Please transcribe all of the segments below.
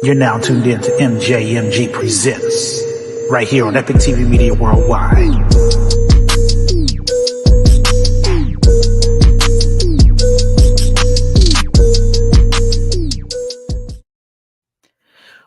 You're now tuned in to MJMG Presents, right here on Epic TV Media Worldwide.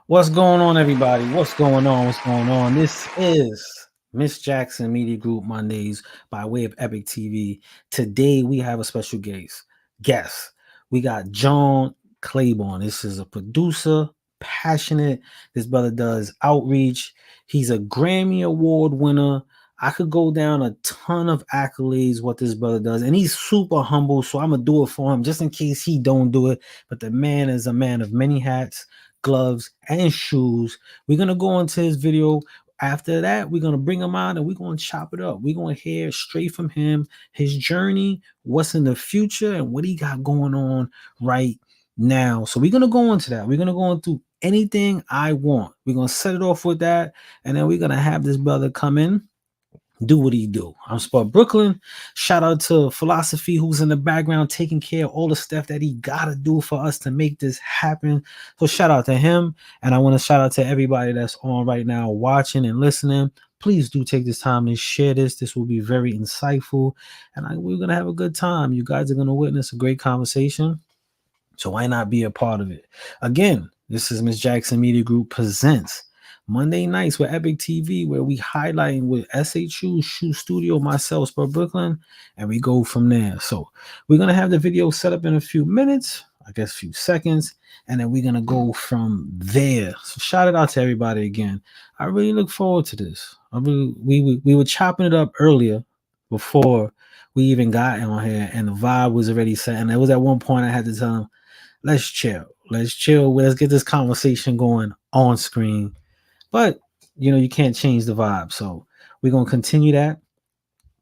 What's going on, everybody? What's going on? This is Miss Jackson Media Group Mondays by way of Epic TV. Today, we have a special guest. We got John Claborn. This is a producer, passionate. This brother does outreach. He's a Grammy Award winner. I could go down a ton of accolades what this brother does, and he's super humble, so I'm gonna do it for him just in case he don't do it. But the man is a man of many hats, gloves, and shoes. We're gonna go into his video. After that, we're gonna bring him out and we're gonna chop it up. We're gonna hear straight from him his journey, what's in the future, and what he got going on right now. So we're gonna go into that. We're gonna go into anything I want. We're gonna set it off with that, and then we're gonna have this brother come in, do what he do. I'm Spud Brooklyn. Shout out to Philosophy, who's in the background taking care of all the stuff that he gotta do for us to make this happen. So shout out to him, and I want to shout out to everybody that's on right now watching and listening. Please do take this time and share this. This will be very insightful, and we're gonna have a good time. You guys are gonna witness a great conversation, so why not be a part of it? Again, this is Miss Jackson Media Group Presents Monday nights with Epic TV, where we highlighting with SHU, Shoe Studio, myself, Spud Brooklyn, and we go from there. So we're going to have the video set up in a few minutes, I guess a few seconds, and then we're going to go from there. So shout it out to everybody again. I really look forward to this. We were chopping it up earlier before we even got on here, and the vibe was already set. And it was at one point I had to tell him, let's chill. Let's get this conversation going on screen. But, you can't change the vibe. So we're going to continue that,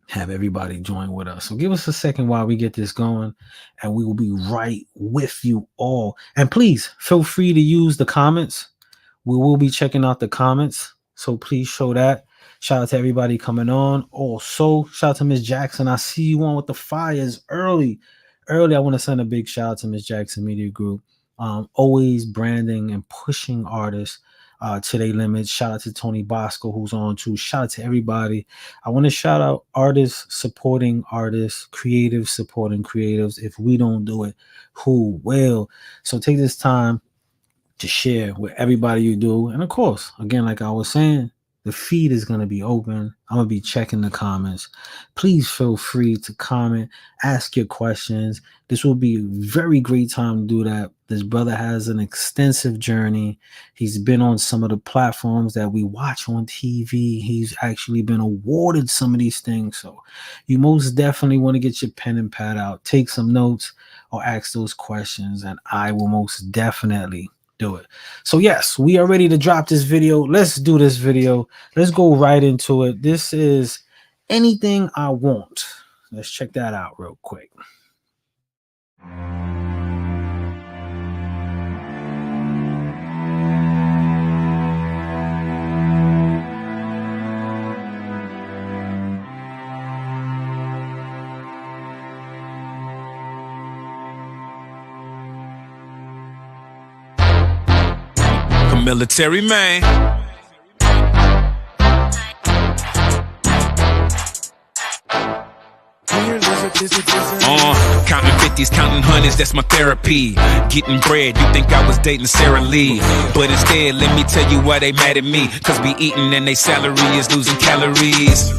have everybody join with us. So give us a second while we get this going, and we will be right with you all. And please feel free to use the comments. We will be checking out the comments, so please show that. Shout out to everybody coming on. Also, shout out to Miss Jackson. I see you on with the fires early. I want to send a big shout out to Miss Jackson Media Group. Always branding and pushing artists to their limits. Shout out to Tony Bosco, who's on too. Shout out to everybody. I want to shout out artists supporting artists, creatives supporting creatives. If we don't do it, who will? So take this time to share with everybody you do. And of course, again, like I was saying, the feed is going to be open. I'm going to be checking the comments. Please feel free to comment, ask your questions. This will be a very great time to do that. This brother has an extensive journey. He's been on some of the platforms that we watch on TV. He's actually been awarded some of these things. So you most definitely want to get your pen and pad out, take some notes, or ask those questions, and I will most definitely do it. So yes, we are ready to drop this video. Let's do this video. Let's go right into it. This is Anything I Want. Let's check that out real quick. Military man. Counting 50s, counting hundreds, that's my therapy. Getting bread, you think I was dating Sarah Lee. But instead, let me tell you why they mad at me. Cause we eating and they salary is losing calories.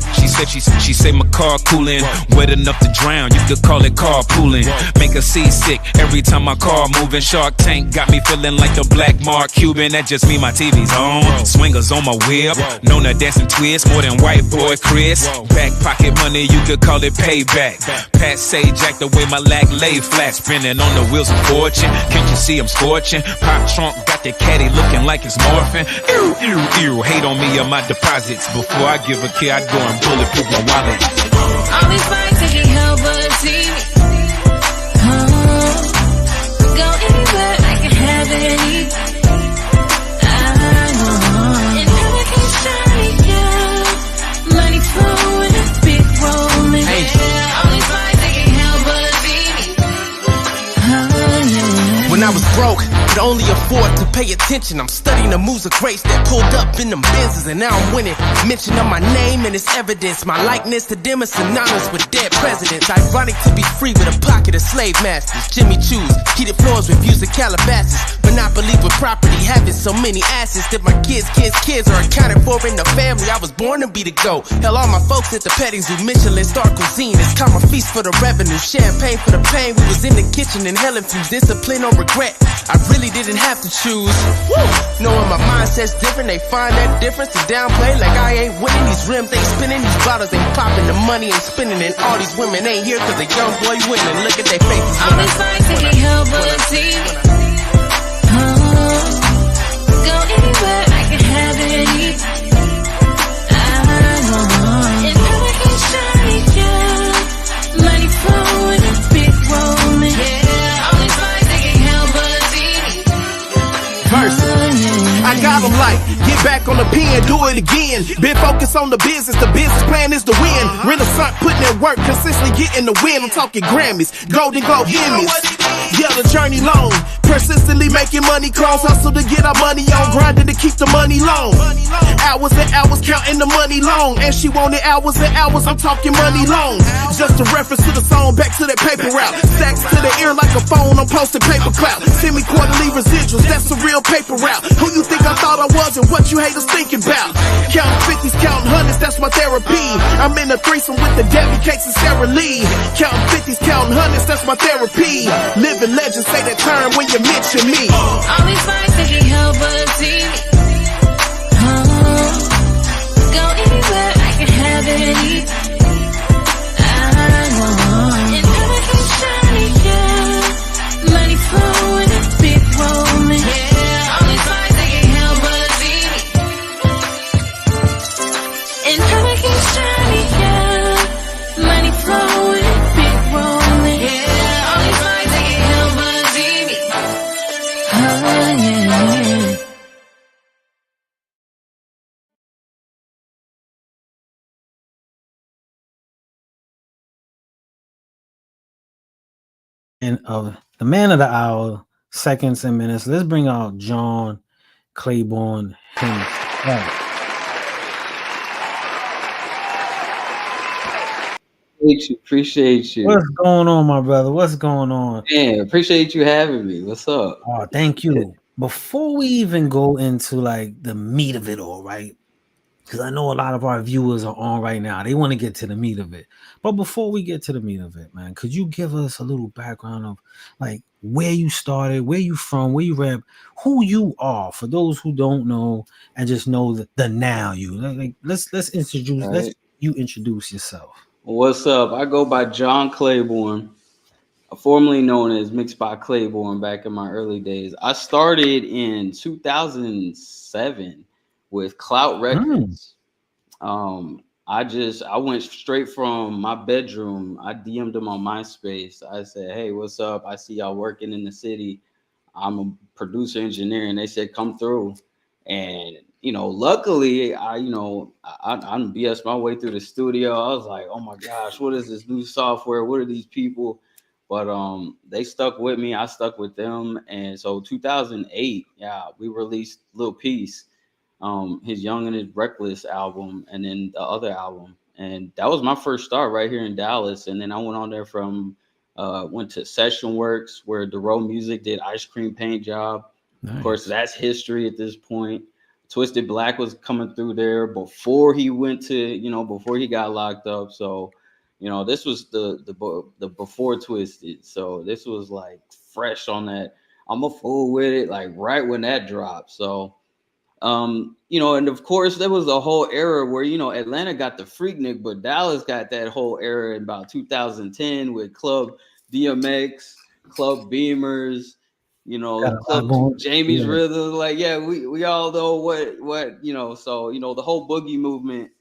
She said my car cooling, wet enough to drown, you could call it carpooling. Make her seasick every time my car moving. Shark Tank got me feeling like the Black Mark Cuban. That just mean my TV's on. Swingers on my whip, known to dancing twist, more than white boy Chris. Back pocket money, you could call it payback. Pat say Jack the way my lag lay flat, spinning on the wheels of fortune. Can't you see I'm scorching? Pop trunk got the caddy looking like it's morphing. Ew, hate on me or my deposits. Before I give a care, I'd go and bulletproof my wallet. All these fights I can't help but see. Go anywhere, I can have it. And never can shine, yeah. Money flowing, a big rolling. All these fights I can't help but see. When I was broke, could only afford to pay attention. I'm studying the moves of grace that pulled up in them Benzes, and now I'm winning. Mention of my name and it's evidence. My likeness to them is synonymous with dead presidents. Ironic to be free with a pocket of slave masters. Jimmy Choo's, heated floors with views of Calabasas. Monopoly with property, having so many assets that my kids are accounted for in the family. I was born to be the GOAT. Hell, all my folks at the petting zoo, Michelin star cuisine. It's come a feast for the revenue, champagne for the pain. We was in the kitchen and hell infused, discipline or regret. I really didn't have to choose. Woo! Knowing my mindset's different, they find that difference to downplay like I ain't winning. These rims ain't spinning, these bottles ain't popping, the money ain't spinning, and all these women ain't here cause a young boy winning. Look at their faces. All these lights they can't help but see. Go anywhere, I can have it. In Hurricane Shiny, yeah. Money flowing, big rolling. Yeah, all these lights they can't help but see. I got them like, get back on the pen, do it again. Been focused on the business plan is to win. Renaissance, putting in work, consistently getting the win. I'm talking Grammys, Golden Globe Emmys. Yeah, the journey long, persistently making money calls. Hustle to get our money on, grinding to keep the money long. Hours and hours counting the money long. And she wanted hours and hours, I'm talking money long. Just a reference to the song, back to that paper route. Stacks to the ear like a phone, I'm posting paper clout. Send me quarterly residuals, that's a real paper route. Who you think I thought I was and what you haters thinking about? Counting 50s, counting hundreds, that's my therapy. I'm in a threesome with the Debbie Cakes and Sarah Lee. Counting 50s, counting hundreds, that's my therapy. Living legends say that term when you mention me. All these lights they can't help but see. Go anywhere, I can have it. In Hurricane Shiny, yeah. Money flowing, big rolling. Yeah, all these lights they can't help but see. In Hurricane Shiny, yeah. Money flowing, big rolling. Yeah, all these lights they can't help but see. Yeah. And the man of the hour, seconds and minutes. Let's bring out John Claborn himself. Appreciate you. What's going on, my brother? What's going on? Man, appreciate you having me. What's up? Oh, thank you. Before we even go into like the meat of it all, right? Because I know a lot of our viewers are on right now. They want to get to the meat of it. But before we get to the meat of it, man, could you give us a little background of like where you started, where you from, where you rep, who you are for those who don't know and just know the now you. Like let's introduce, Right. let's you introduce yourself. What's up? I go by John Claborn, formerly known as Mixed by Claborn back in my early days. I started in 2007 with Clout Records. I went straight from my bedroom. I DM'd them on MySpace. I said, "Hey, what's up? I see y'all working in the city. I'm a producer engineer," and they said, "Come through." And luckily, I BS my way through the studio. I was like, "Oh my gosh, what is this new software? What are these people?" But they stuck with me. I stuck with them, and so 2008, yeah, we released Lil Peace, his Young and His Reckless album, and then the other album, and that was my first start right here in Dallas. And then I went on there from went to Session Works where Dero Music did Ice Cream Paint Job. Nice. Of course, that's history at this point. Twisted Black was coming through there before he went to, before he got locked up. So, this was the before Twisted. So this was like fresh on that. I'm a fool with it, like right when that dropped. So, and of course there was a whole era where, Atlanta got the Freaknik, but Dallas got that whole era in about 2010 with Club DMX, Club Beamers, Club Jamie's Rhythm. Like, yeah, we all know what, so, the whole boogie movement.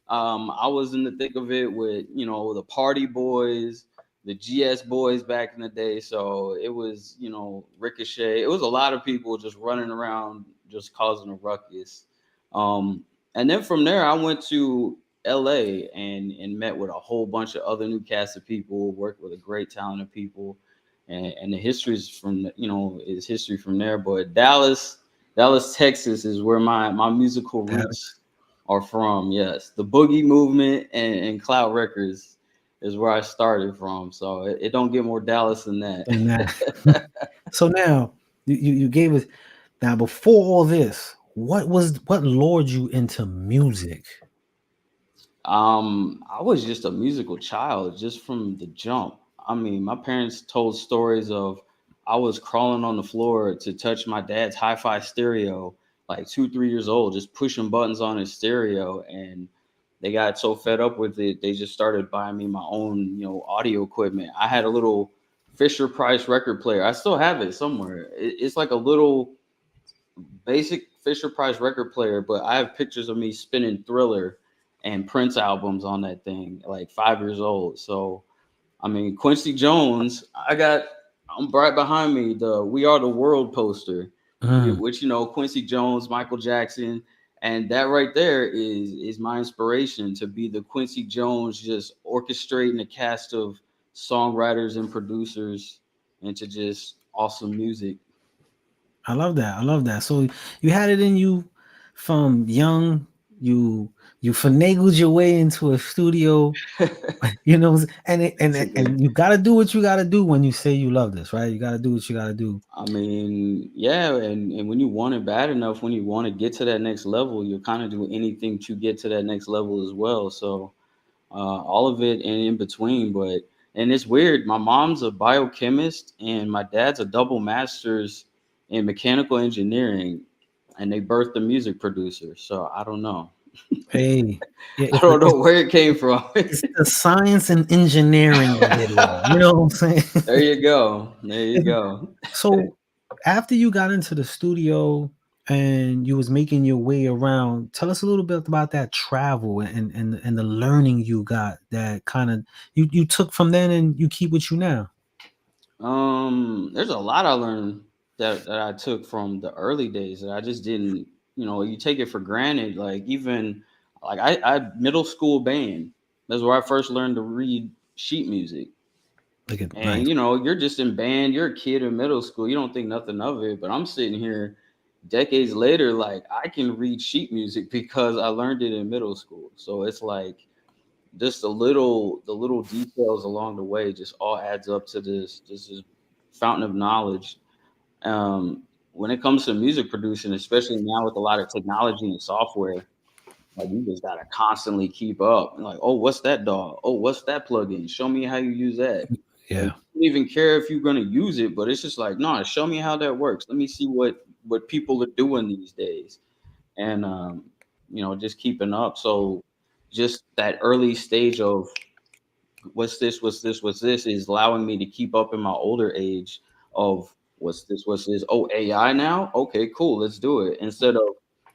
I was in the thick of it with, the Party Boys, the GS Boys back in the day. So it was, Ricochet. It was a lot of people just running around, just causing a ruckus. And then from there, I went to LA and met with a whole bunch of other new cast of people, worked with a great talented people. and the history is from, is history from there. But Dallas, Texas is where my musical roots are from. Yes, the boogie movement and Cloud Records is where I started from. So it don't get more Dallas than that. And that. So now you gave us, now before all this, what lured you into music? I was just a musical child just from the jump. I mean, my parents told stories of I was crawling on the floor to touch my dad's hi-fi stereo, like 2, 3 years old, just pushing buttons on his stereo. And they got so fed up with it, they just started buying me my own, audio equipment. I had a little Fisher Price record player. I still have it somewhere. It's like a little basic Fisher Price record player, but I have pictures of me spinning Thriller and Prince albums on that thing, like 5 years old. So, I mean, Quincy Jones, I'm right behind me, the We Are the World poster, which, Quincy Jones, Michael Jackson, and that right there is my inspiration to be the Quincy Jones, just orchestrating a cast of songwriters and producers into just awesome music. I love that. I love that. So you had it in you from young. You finagled your way into a studio, and you got to do what you got to do when you say you love this, right? You got to do what you got to do. I mean, yeah, and when you want it bad enough, when you want to get to that next level, you'll kind of do anything to get to that next level as well. So all of it and in between. And it's weird. My mom's a biochemist and my dad's a double master's in mechanical engineering, and they birthed a music producer. So I don't know. Hey, yeah, I don't know where it came from. it's the science and engineering of it all. You know what I'm saying? There you go. There you go. So after you got into the studio and you was making your way around, tell us a little bit about that travel and the learning you got that kind of you took from then and you keep with you now. There's a lot I learned that I took from the early days that I just didn't, you take it for granted. Like even like I middle school band. That's where I first learned to read sheet music. And Nice. you're just in band, you're a kid in middle school, you don't think nothing of it. But I'm sitting here decades later, like I can read sheet music because I learned it in middle school. So it's like just the little details along the way just all adds up to this fountain of knowledge. When it comes to music producing, especially now with a lot of technology and software, like you just gotta constantly keep up. Like, oh, what's that DAW? Oh, what's that plugin? Show me how you use that. Yeah. Like, you don't even care if you're gonna use it, but it's just like, no, show me how that works. Let me see what people are doing these days, and just keeping up. So, just that early stage of what's this is allowing me to keep up in my older age of what's this. Oh, AI now? Okay, cool, let's do it. Instead of,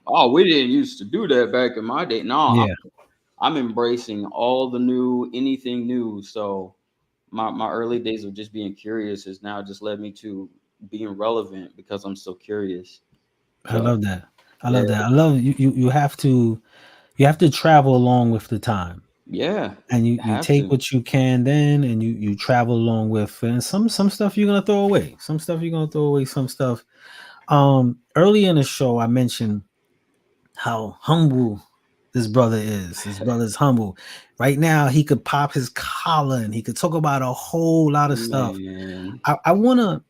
oh, we didn't used to do that back in my day. No, Yeah. I'm embracing all the new, anything new. So my early days of just being curious has now just led me to being relevant because I'm so curious. I love that. I love that. I love you have to travel along with the time. Yeah. And you take what you can then and you travel along with, and some stuff you're gonna throw away. Some stuff you're gonna throw away, some stuff. Early in the show I mentioned how humble this brother is. His brother's humble. Right now he could pop his collar and he could talk about a whole lot of stuff. Man. I wanna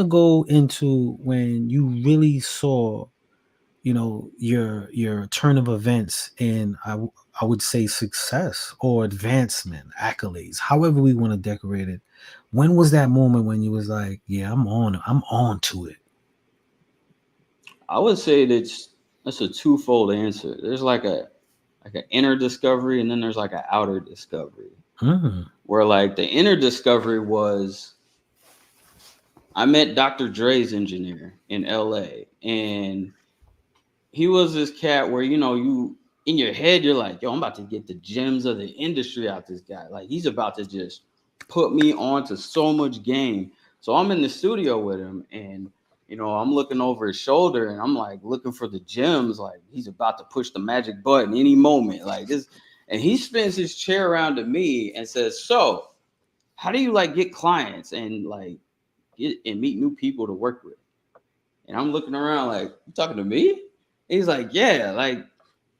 go into when you really saw your turn of events in I would say success or advancement, accolades, however we want to decorate it. When was that moment when you was like, yeah, I'm on to it? I would say that's a twofold answer. There's like an inner discovery and then there's like an outer discovery. Where like the inner discovery was I met Dr. Dre's engineer in LA, and he was this cat where you in your head you're like, yo, I'm about to get the gems of the industry out this guy. Like he's about to just put me on to so much game. So I'm in the studio with him, and I'm looking over his shoulder and I'm like looking for the gems. Like he's about to push the magic button any moment, like this. And he spins his chair around to me and says, so how do you like get clients? And like get and meet new people to work with. And I'm looking around like, you talking to me? He's like, yeah, like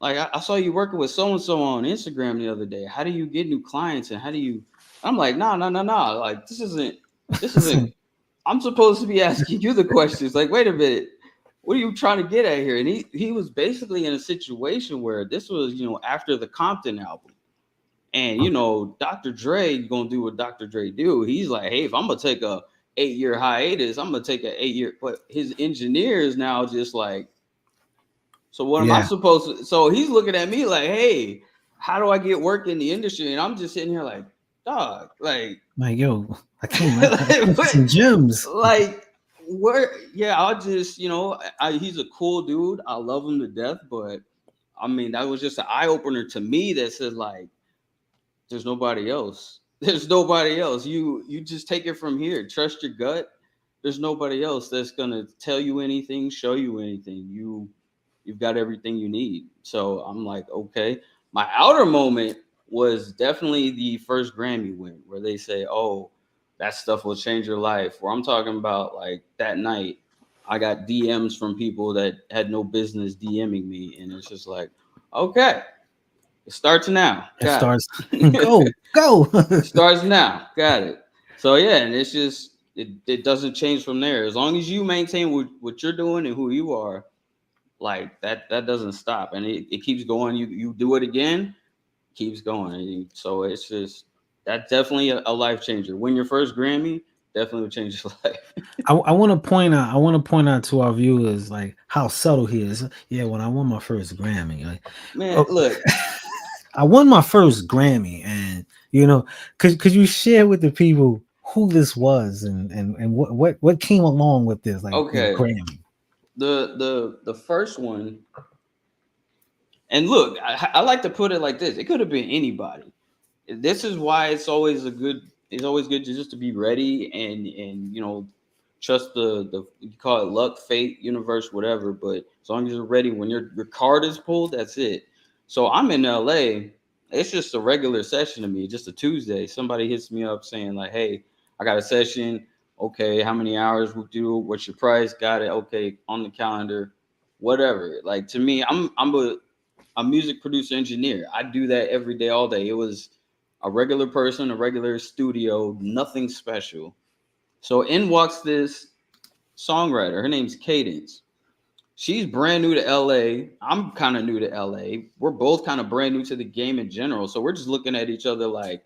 I saw you working with so and so on Instagram the other day. How do you get new clients and how do you? I'm like, no. Like this isn't. I'm supposed to be asking you the questions. Like, wait a minute, what are you trying to get at here? And he was basically in a situation where this was, after the Compton album. And Dr. Dre gonna do what Dr. Dre do. He's like, hey, if I'm gonna take a 8-year hiatus, I'm gonna take an 8-year. But his engineer is now just like, so what am I supposed to? So he's looking at me like, hey, how do I get work in the industry? And I'm just sitting here like, dog, like yo, I can't like, some gems. Like where? Yeah, I'll just he's a cool dude. I love him to death, but I mean that was just an eye opener to me that says like, there's nobody else. There's nobody else. You just take it from here. Trust your gut. There's nobody else that's gonna tell you anything, show you anything. You've got everything you need. So I'm like, okay. My outer moment was definitely the first Grammy win, where they say, oh, that stuff will change your life. Where I'm talking about like that night, I got DMs from people that had no business DMing me, and it's just like, okay. It starts now. Go. It starts now. Got it. So yeah, and it's just it doesn't change from there. As long as you maintain what you're doing and who you are, like that doesn't stop, and it keeps going. You do it again, keeps going. And so it's just that's definitely a life changer. Win your first Grammy, definitely will change your life. I want to point out to our viewers like how subtle he is. Yeah, when I won my first Grammy, like, man, look. I won my first Grammy, and could you share with the people who this was and what came along with this? Like, okay, Grammy. The first one, and look, I like to put it like this: it could have been anybody. This is why it's always good to just to be ready and trust the you call it luck, fate, universe, whatever. But as long as you're ready, when your card is pulled, that's it. So I'm in LA. It's just a regular session to me, just a Tuesday. Somebody hits me up saying like, hey, I got a session. Okay, how many hours we'll do? What's your price? Got it. Okay, on the calendar, whatever. Like to me, I'm a music producer engineer. I do that every day, all day. It was a regular person, a regular studio, nothing special. So in walks this songwriter. Her name's Cadence. She's brand new to LA. I'm kind of new to LA. We're both kind of brand new to the game in general. So we're just looking at each other like,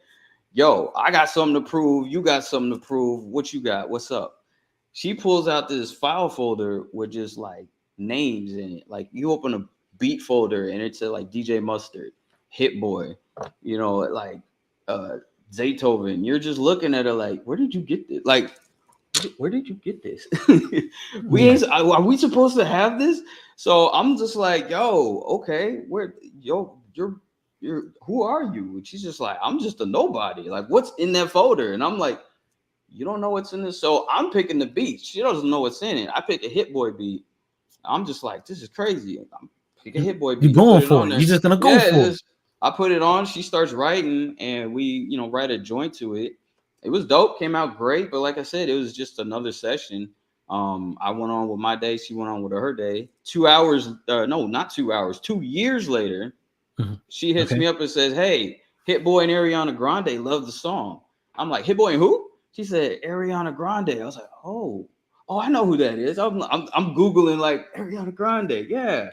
yo, I got something to prove. You got something to prove. What you got? What's up? She pulls out this file folder with just like names in it. Like you open a beat folder and it's like DJ Mustard, Hit Boy, like Zaytoven. You're just looking at it like, where did you get this? Like, where did you get this? Are we supposed to have this? So I'm just like, yo, okay, you're who are you? And she's just like, I'm just a nobody. Like, what's in that folder? And I'm like, you don't know what's in this. So I'm picking the beat. She doesn't know what's in it. I pick a Hit Boy beat. I'm just like, this is crazy. I'm picking a Hit Boy beat. You're going for it. You're just gonna go for it. I put it on. She starts writing, and we, write a joint to it. It was dope, came out great, but like I said, it was just another session. I went on with my day, she went on with her day. 2 hours, no, not 2 hours, 2 years later, she hits me up and says, hey, Hit Boy and Ariana Grande love the song. I'm like, Hit Boy and who? She said, Ariana Grande. I was like, oh, I know who that is. I'm Googling like Ariana Grande. Yeah.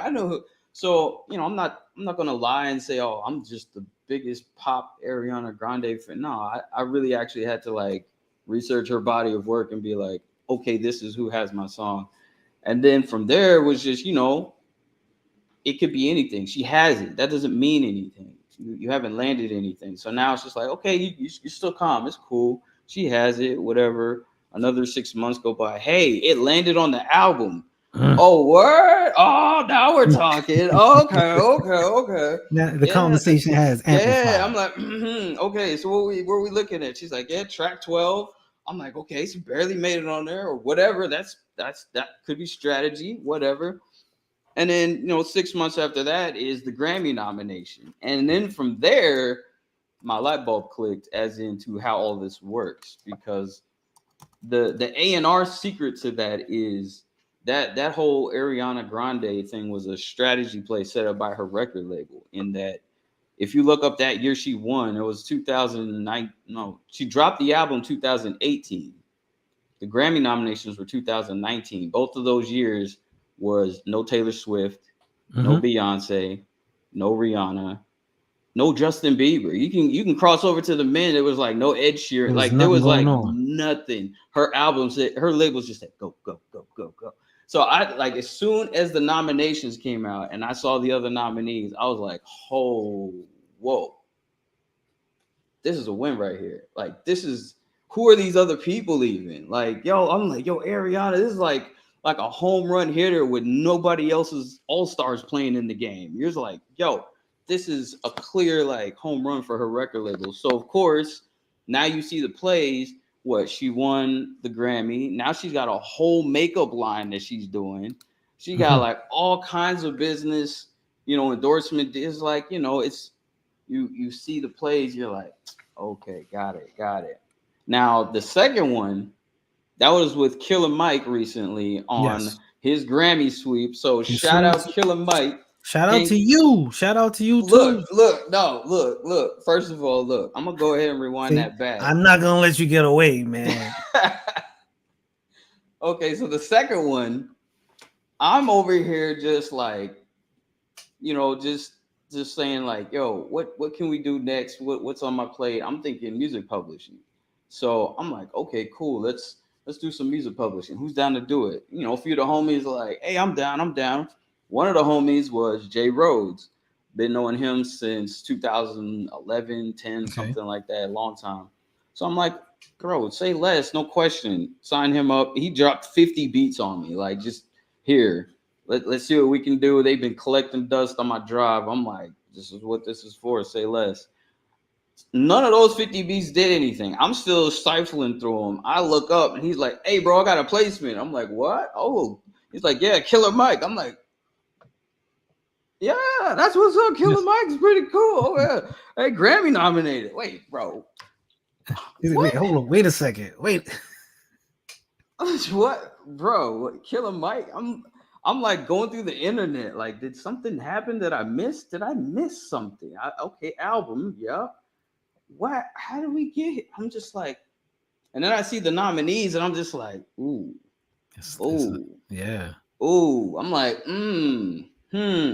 I know who. So, I'm not going to lie and say, oh, I'm just the biggest pop Ariana Grande fan. No, I really actually had to like research her body of work and be like, okay, this is who has my song. And then from there it was just, it could be anything. She has it. That doesn't mean anything. You haven't landed anything. So now it's just like, okay, you're still calm. It's cool. She has it, whatever. Another 6 months go by. Hey, it landed on the album. Oh, word? Oh, now we're talking. Okay. Now the conversation has amplified. Yeah, I'm like, okay, so what were we looking at? She's like, yeah, track 12. I'm like, okay, so barely made it on there or whatever. That could be strategy, whatever. And then, 6 months after that is the Grammy nomination. And then from there, my light bulb clicked as into how all this works, because the A&R secret to that is that whole Ariana Grande thing was a strategy play set up by her record label. In that, if you look up that year she won, it was 2009. No, she dropped the album 2018. The Grammy nominations were 2019. Both of those years was no Taylor Swift, no Beyonce, no Rihanna, no Justin Bieber. You can cross over to the men. It was like no Ed Sheeran. Like there was like nothing. Her albums, her labels just said go, go, go, go, go. So I like as soon as the nominations came out and I saw the other nominees, I was like, oh, whoa. This is a win right here. Like this is, who are these other people even? Like, yo, I'm like, yo, Ariana, this is like a home run hitter with nobody else's all-stars playing in the game. You're just like, yo, this is a clear like home run for her record label. So of course, now you see the plays. What, she won the Grammy. Now she's got a whole makeup line that she's doing. She got like all kinds of business, endorsement. It's like, it's you see the plays, you're like, okay, got it. Now the second one, that was with Killer Mike recently on his Grammy sweep. So shout out Killer Mike. Shout out to you. Shout out to you too. Look. First of all, look, I'm gonna go ahead and rewind that back. I'm not gonna let you get away, man. Okay, so the second one, I'm over here just like, just saying like, yo, what can we do next? What's on my plate? I'm thinking music publishing. So I'm like, okay, cool. Let's do some music publishing. Who's down to do it? A few of the homies are like, hey, I'm down. One of the homies was Jay Rhodes. Been knowing him since 2011, 10, something like that, a long time. So I'm like, bro, say less, no question. Sign him up. He dropped 50 beats on me. Like, just here. Let's see what we can do. They've been collecting dust on my drive. I'm like, this is what this is for. Say less. None of those 50 beats did anything. I'm still stifling through them. I look up and he's like, hey, bro, I got a placement. I'm like, what? Oh, he's like, yeah, Killer Mike. I'm like, yeah, that's what's up. Killer Mike's pretty cool. Oh, yeah. Hey, Grammy nominated. Wait, bro. Wait, hold on. Wait a second. Wait. What, bro? Killer Mike? I'm like going through the internet. Like, did something happen that I missed? Did I miss something? Okay, album. Yeah. What? How did we get here? I'm just like, and then I see the nominees, and I'm just like, ooh, yeah. Ooh, I'm like,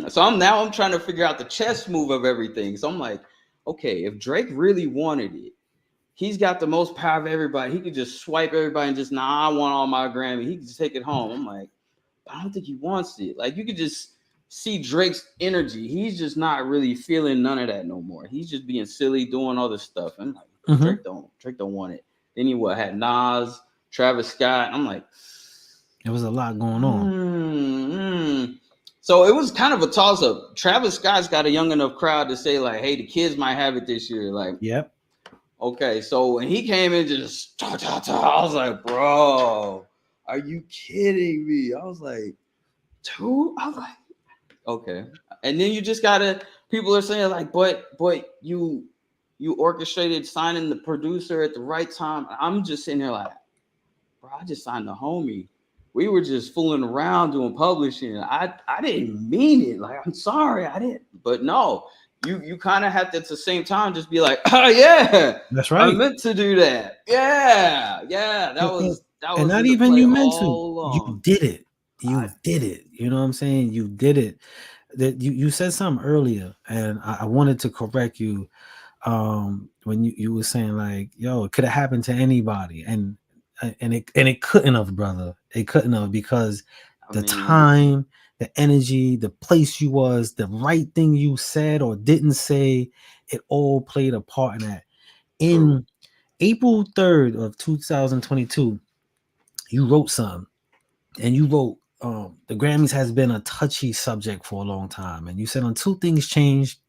So I'm trying to figure out the chess move of everything. So I'm like, okay, if Drake really wanted it, he's got the most power of everybody. He could just swipe everybody and just, I want all my Grammy. He could just take it home. I'm like, I don't think he wants it. Like, you could just see Drake's energy. He's just not really feeling none of that no more. He's just being silly, doing all this stuff. And I'm like, Drake don't want it. Then he had Nas, Travis Scott. I'm like, there was a lot going on. So it was kind of a toss-up. Travis Scott's got a young enough crowd to say, like, hey, the kids might have it this year. Like, yep. Okay, so when he came in, just I was like, bro, are you kidding me? I was like, two? I was like, okay. And then you just gotta, people are saying like, but you orchestrated signing the producer at the right time. I'm just sitting there like, bro, I just signed the homie. We were just fooling around doing publishing. I didn't mean it. Like, I'm sorry, I didn't. But no, you kind of have to at the same time just be like, oh yeah, that's right. I meant to do that. Yeah. That was and not even you meant to. You did it. You did it. You know what I'm saying? You did it. That you said something earlier, and I wanted to correct you. When you were saying like, yo, it could have happened to anybody, and it couldn't have, brother. It couldn't have, because the time, the energy, the place you was, the right thing you said or didn't say, it all played a part in that. In April 3rd of 2022, you wrote something, and you wrote, the Grammys has been a touchy subject for a long time. And you said until things change,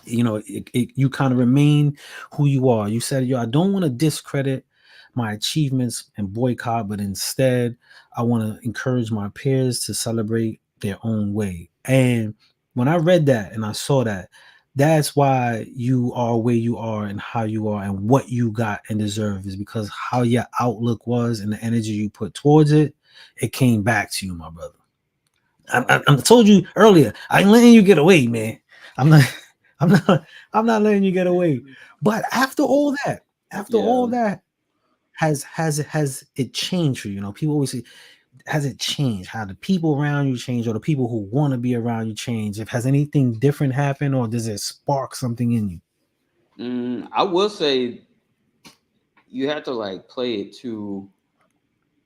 you kind of remain who you are. You said, I don't want to discredit my achievements and boycott, but instead I want to encourage my peers to celebrate their own way. And when I read that and I saw that, that's why you are where you are and how you are and what you got and deserve is because how your outlook was and the energy you put towards it, it came back to you, my brother. I told you earlier, I ain't letting you get away, man. I'm not, I'm not, I'm not letting you get away. But after all that, has it changed for you? You know, people always say, has it changed? How the people around you change, or the people who want to be around you change? If has anything different happened, or does it spark something in you? I will say you have to like play it to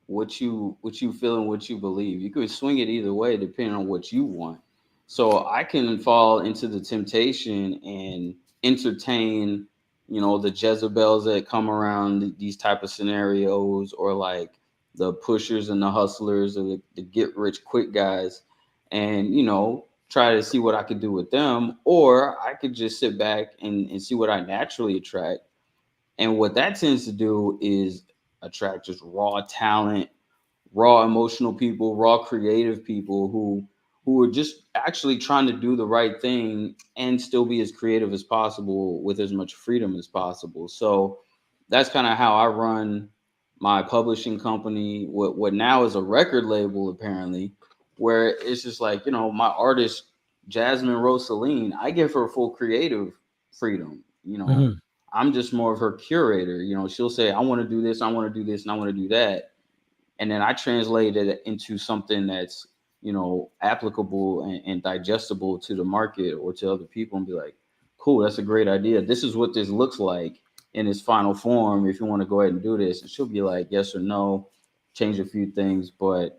what you feel and what you believe. You could swing it either way depending on what you want. So I can fall into the temptation and entertain, the Jezebels that come around these type of scenarios, or like the pushers and the hustlers, or the get rich quick guys, and try to see what I could do with them, or I could just sit back and see what I naturally attract. And what that tends to do is attract just raw talent, raw emotional people, raw creative people who are just actually trying to do the right thing and still be as creative as possible with as much freedom as possible. So that's kind of how I run my publishing company, what now is a record label apparently, where it's just like, my artist Jasmine Rosaline, I give her full creative freedom. Mhm. I'm just more of her curator. She'll say, I want to do this, I want to do this, and I want to do that, and then I translate it into something that's applicable and digestible to the market or to other people, and be like, cool, that's a great idea. This is what this looks like in its final form. If you want to go ahead and do this, and she'll be like, yes or no, change a few things, but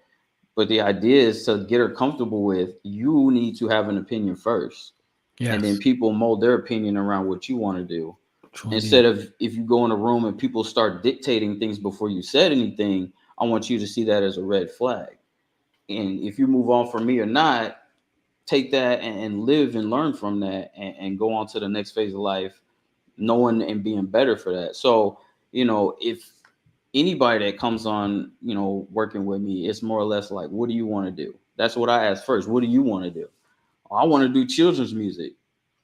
the idea is to get her comfortable with, you need to have an opinion first, and then Yes, people mold their opinion around what you want to do. true Instead indeed. of, if you go in a room and people start dictating things before you said anything, I want you to see that as a red flag. And if you move on from me or not, take that and live and learn from that, and go on to the next phase of life, knowing and being better for that. So, if anybody that comes on, working with me, it's more or less like, what do you want to do? That's what I ask first. What do you want to do? Oh, I want to do children's music.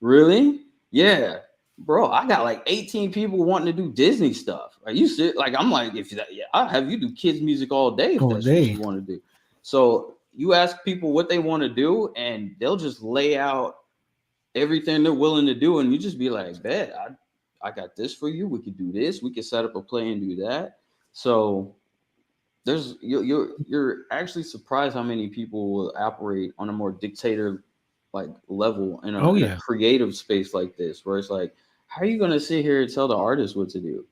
Really? Yeah. Bro, I got like 18 people wanting to do Disney stuff. Are you serious? Like, I'm like, if that, yeah, I'll have you do kids music all day if All that's what day. you want to do. So you ask people what they want to do, and they'll just lay out everything they're willing to do, and you just be like, bet, I got this for you. We could do this. We could set up a play and do that. So you're actually surprised how many people will operate on a more dictator like level in a Oh in a yeah, creative space like this, where it's like, how are you gonna sit here and tell the artist what to do?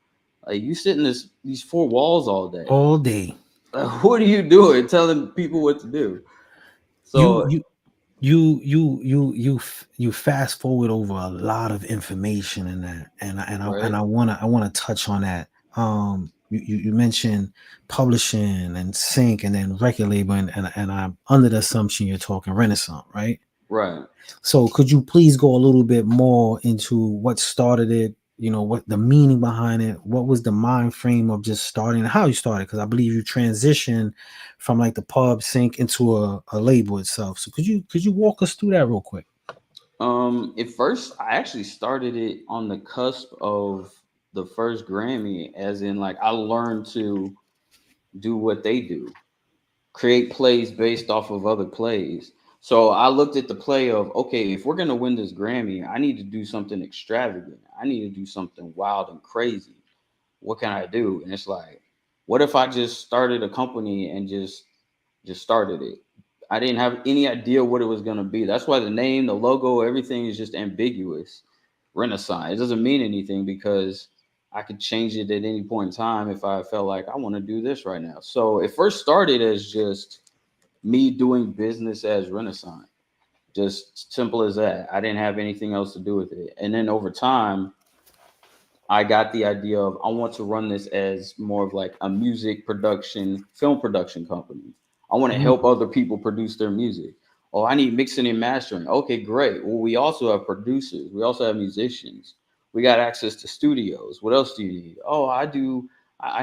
Like, you sit in these four walls all day. all day. Like, what are you doing telling people what to do? You So you you fast forward over a lot of information in that, and right, I wanna touch on that. You mentioned publishing and sync and then record label, and I'm under the assumption you're talking Renaissance, right? right. So could you please go a little bit more into what started it? You know, what the meaning behind it? What was the mind frame of just starting and how you started? Because I believe you transitioned from like the pub sync into a label itself. So could you walk us through that real quick? At first, I actually started it on the cusp of the first Grammy, as in, like, I learned to do what they do, create plays based off of other plays. So I looked at the play of, okay, if we're gonna win this Grammy, I need to do something extravagant. I need to do something wild and crazy. What can I do? And it's like, what if I just started a company and just started it? I didn't have any idea what it was gonna be. That's why the name, the logo, everything is just ambiguous. Renaissance. It doesn't mean anything, because I could change it at any point in time if I felt like I want to do this right now. So it first started as just me doing business as Renaissance, just simple as that. I didn't have anything else to do with it. And then over time, I got the idea of, I want to run this as more of like a music production, film production company. I want to Mhm. help other people produce their music. Oh, I need mixing and mastering. Okay, great. Well, we also have producers. We also have musicians. We got access to studios. What else do you need? Oh, I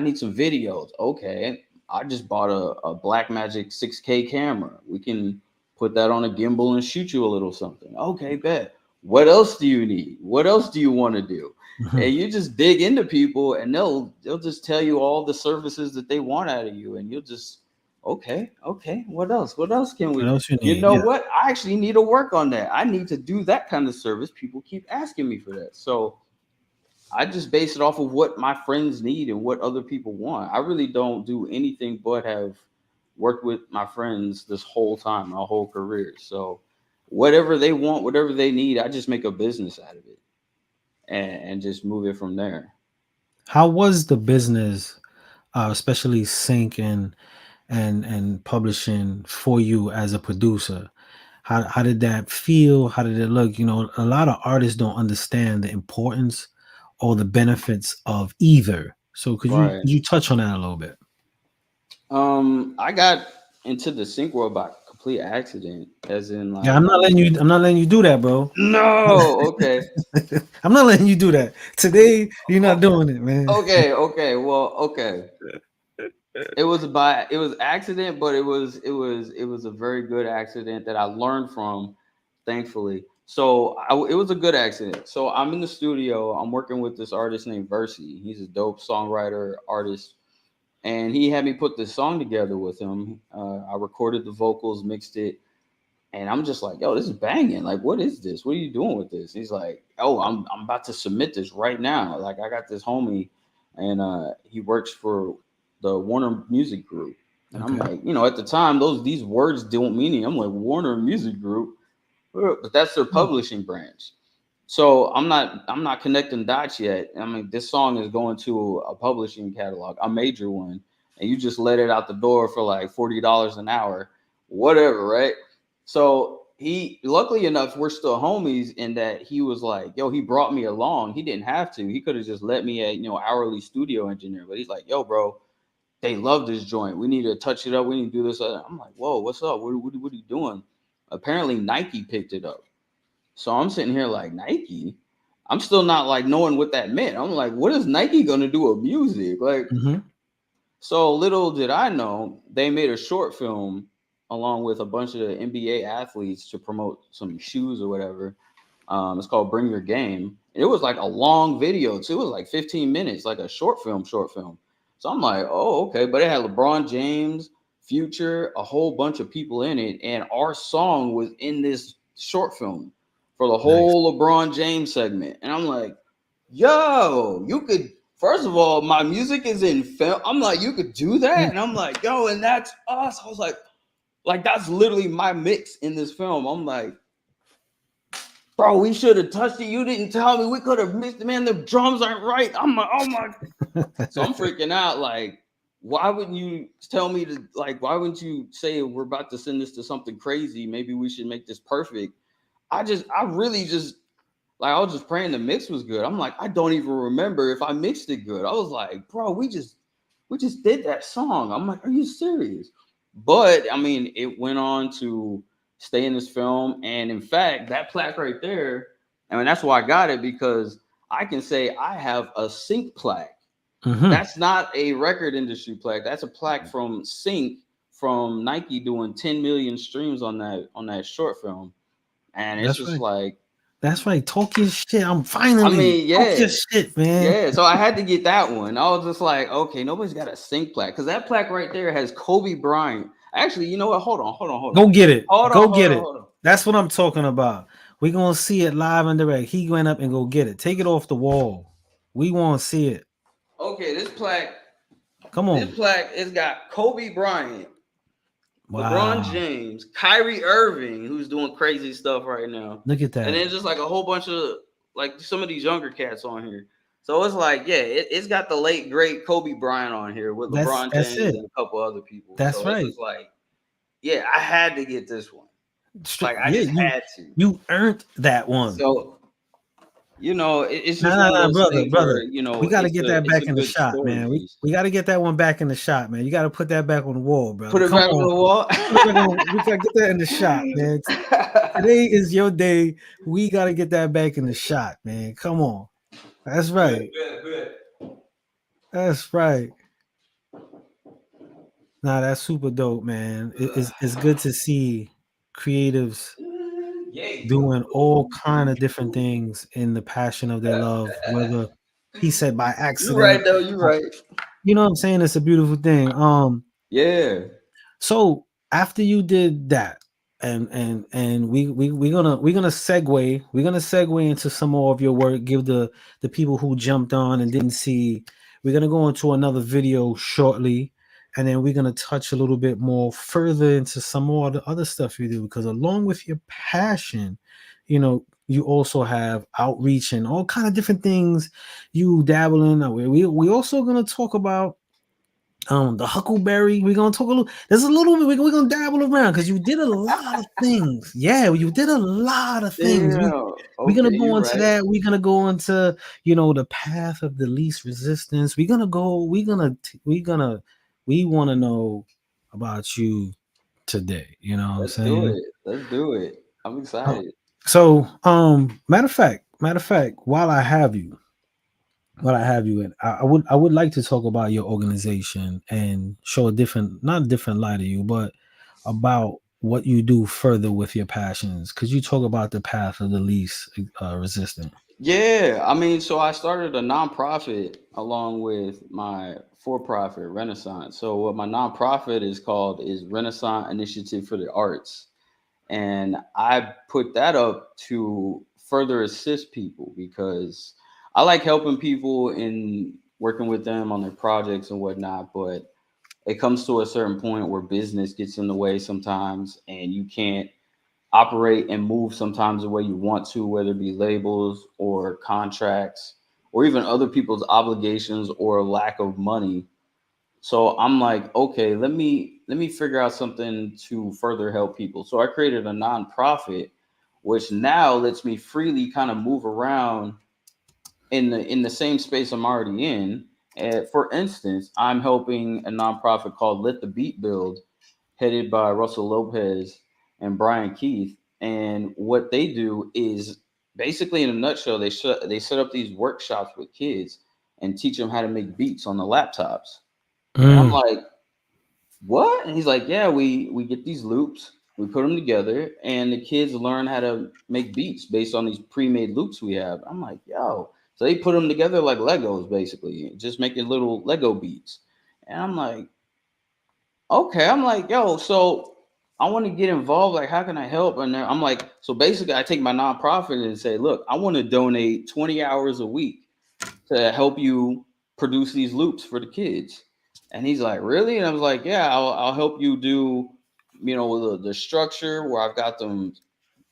need some videos. Okay. I just bought a Blackmagic 6K camera. We can put that on a gimbal and shoot you a little something. Okay, bet. What else do you need? What else do you want to do? Mhm. And you just dig into people, and they'll just tell you all the services that they want out of you, and you'll just okay. What else? What else can What we? else you You need? know Yeah. what? I actually need to work on that. I need to do that kind of service. People keep asking me for that, so I just base it off of what my friends need and what other people want. I really don't do anything but have worked with my friends this whole time, my whole career. So whatever they want, whatever they need, I just make a business out of it and just move it from there. How was the business, especially sync and publishing for you as a producer? How did that feel? How did it look? You know, a lot of artists don't understand the importance or the benefits of either. So Right. could you touch on that a little bit? I got into the sync world by complete accident, as in Yeah, like I'm I'm not letting you do that, bro. no, okay. I'm not letting you do that. Today, you're not doing it, man. Okay, well, okay. It was accident, but it was a very good accident that I learned from, thankfully. So it was a good accident. So I'm in the studio. I'm working with this artist named Versi. He's a dope songwriter artist, and he had me put this song together with him. I recorded the vocals, mixed it, and I'm just like, yo, this is banging. Like, what is this? What are you doing with this? He's like, oh, I'm about to submit this right now. Like, I got this homie, and he works for the Warner Music Group. And I'm Okay. like, at the time, these words don't mean anything. I'm like, Warner Music Group, but that's their Hmm. publishing branch. So I'm not connecting dots yet. I mean, this song is going to a publishing catalog, a major one, and you just let it out the door for like $40 an hour, whatever, right? So he, luckily enough, we're still homies in that he was like, yo, he brought me along. He didn't have to. He could have just let me at, hourly studio engineer, but he's like, yo, bro, they love this joint. We need to touch it up. We need to do this. I'm like, whoa, what's up? What are you doing? Apparently Nike picked it up. So I'm sitting here like, Nike. I'm still not like knowing what that meant. I'm like, what is Nike gonna do with music? Like, Hmm. so little did I know, they made a short film along with a bunch of the NBA athletes to promote some shoes or whatever. It's called Bring Your Game. It was like a long video too. It was like 15 minutes, like a short film. So I'm like, oh, okay. But it had LeBron James, Future, a whole bunch of people in it, and our song was in this short film for the Nice. whole LeBron James segment. And I'm like, yo, you could. First of all, my music is in film. I'm like, you could do that, and I'm like, yo, and that's us. I was like that's literally my mix in this film. I'm like, bro, we should have touched it. You didn't tell me. We could have mixed it. Man, the drums aren't right. I'm like, oh my. So I'm freaking out. Like, why wouldn't you tell me to, like, why wouldn't you say we're about to send this to something crazy? Maybe we should make this perfect. I really just, like, I was just praying the mix was good. I'm like, I don't even remember if I mixed it good. I was like, bro, we just did that song. I'm like, are you serious? But I mean, it went on to stay in this film. And in fact, that plaque right there, I mean, that's why I got it, because I can say I have a sync plaque. Hmm. That's not a record industry plaque. That's a plaque from Sync, from Nike, doing 10 million streams on that short film. And it's That's just right. like, That's right. Talk your shit. I'm I finally mean, talk your yeah. shit, man. Yeah, so I had to get that one. I was just like, okay, nobody's got a sync plaque, because that plaque right there has Kobe Bryant. Actually, you know what? Hold on, hold on, hold on, Go get it. hold Go on, hold get on, it. hold on. That's what I'm talking about. We gonna see it live and direct. He went up and go get it. Take it off the wall. We want to see it. Okay, Come this on. plaque, it's got Kobe Bryant, LeBron Wow. James, Kyrie Irving, who's doing crazy stuff right now, Look at and that. then just like a whole bunch of, like, some of these younger cats on here. So it's like, yeah, it's got the late great Kobe Bryant on here with LeBron That's James it. and a couple other people. That's So it's right. just like, yeah, I had to get this one. Like, I Yeah, just had to. you earned that one. So it's No, just no, one of no, those brother, things brother. where We got to get that it's back a in the good shot, story man. piece. We got to get that one back in the shot, man. You got to put that back on the wall, brother. Put it Come back on on. the wall. We got to get that in the shot, man. Today is your day. We got to get that back in the shot, man. Come on. That's right. That's right. Nah, that's super dope, man. It's good to see creatives doing all kind of different things in the passion of their love, whether he said by You right accident. though. You right. You know what I'm saying? It's a beautiful thing. Yeah. So after you did that, and we're gonna segue into some more of your work. Give the people who jumped on and didn't see. We're gonna go into another video shortly, and then we're gonna touch a little bit more further into some more of the other stuff you do. Because along with your passion, you also have outreach and all kind of different things you dabble in. We also gonna talk about the huckleberry. We're gonna talk a little. There's a little bit. We're gonna dabble around because you did a lot of things. Yeah, you did a lot of things. Damn. We're gonna Okay, go you into right. that. We're gonna go into the path of the least resistance. We're gonna go. We want to know about you today. You know what I'm Let's do saying? it. Let's do it. I'm excited. So, matter of fact, while I have you in, I would like to talk about your organization and show a different, not a different light of you, but about what you do further with your passions. Could you talk about the path of the least resistant? Yeah, I mean, so I started a nonprofit along with my for-profit Renaissance. So what my nonprofit is called is Renaissance Initiative for the Arts. And I put that up to further assist people because I like helping people and working with them on their projects and whatnot, but it comes to a certain point where business gets in the way sometimes and you can't operate and move sometimes the way you want to, whether it be labels or contracts or even other people's obligations or lack of money. So I'm like, okay, let me figure out something to further help people. So I created a nonprofit, which now lets me freely kind of move around in the same space I'm already in. For instance, I'm helping a nonprofit called Let the Beat Build, headed by Russell Lopez and Brian Keith. And what they do is basically, in a nutshell, they set up these workshops with kids and teach them how to make beats on the laptops. And I'm Mm, like, what? And he's like, yeah, we get these loops, we put them together, and the kids learn how to make beats based on these pre-made loops we have. I'm like, yo. So they put them together like Legos, basically, just making little Lego beats. And I'm like, okay. I'm like, yo, so I want to get involved. Like, how can I help? And then I'm like, so basically, I take my nonprofit and say, look, I want to donate 20 hours a week to help you produce these loops for the kids. And he's like, really? And I was like, yeah, I'll help you do, the structure where I've got them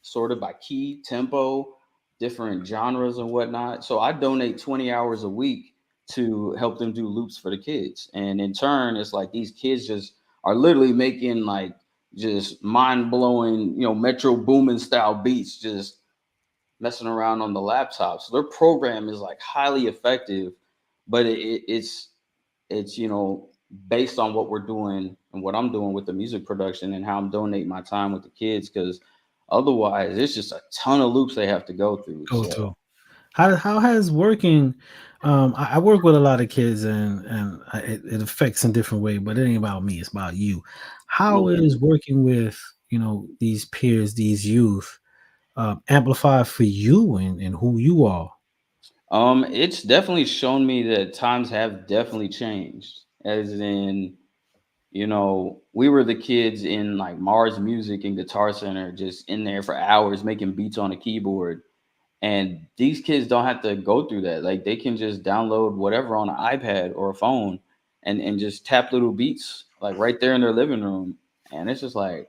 sorted by key, tempo, different genres and whatnot. So I donate 20 hours a week to help them do loops for the kids. And in turn, it's like these kids just are literally making like just mind blowing, Metro Boomin style beats, just messing around on the laptop. So their program is like highly effective, but it's based on what we're doing and what I'm doing with the music production and how I'm donating my time with the kids because otherwise it's just a ton of loops they have to go through. go So to. How has working? I work with a lot of kids, it affects in different way. But it ain't about me; it's about you. How okay. is working with these peers, these youth, amplify for you and who you are? It's definitely shown me that times have definitely changed. As in, we were the kids in like Mars Music and Guitar Center, just in there for hours making beats on a keyboard. And these kids don't have to go through that. Like they can just download whatever on an iPad or a phone and just tap little beats like right there in their living room. And it's just like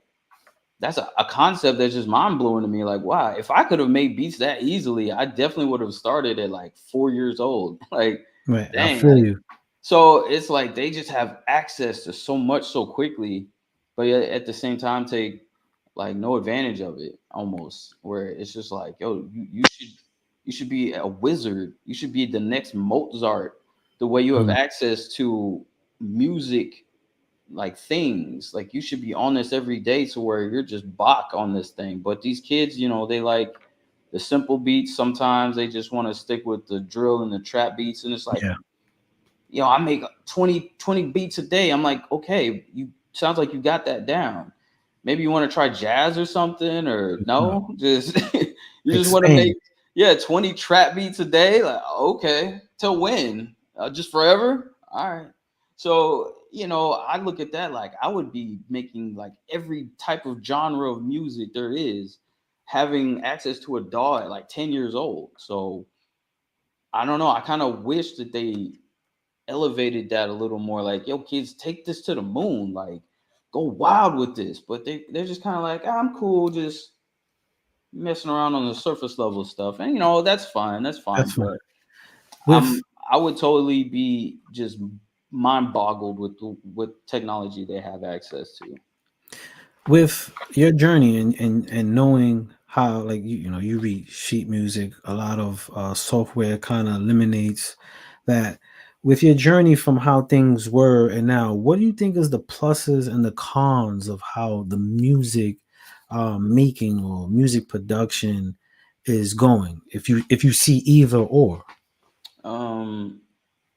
that's a concept that's just mind blowing to me. Like, wow, if I could have made beats that easily, I definitely would have started at like 4 years old. Like, Right, I dang, feel like you. so it's like they just have access to so much so quickly, but yet at the same time take like no advantage of it almost. Where it's just like, yo, you should be a wizard. You should be the next Mozart. The way you have Mm, access to music, like things, like you should be on this every day to where you're just Bach on this thing. But these kids, they like the simple beats. Sometimes they just want to stick with the drill and the trap beats, and it's like, yeah. I make 20 beats a day. I'm like, okay, you sounds like you got that down. maybe you want to try jazz or something, or no, just you just want to Expand. make 20 trap beats a day. Like, okay, till when? Just forever? All right. So, I look at that like I would be making like every type of genre of music there is, having access to a DAW at like 10 years old. So I don't know. I kind of wish that they elevated that a little more. Like, yo, kids, take this to the moon. Like, go wild with this. But they're just kind of like, I'm cool, just messing around on the surface level stuff. And that's fine. That's fine. That's fine. But With I would totally be just mind boggled with technology they have access to. with your journey and knowing how, like, you read sheet music, a lot of software kind of eliminates that. With your journey from how things were and now, what do you think is the pluses and the cons of how the music making or music production is going, if you see either or? Um,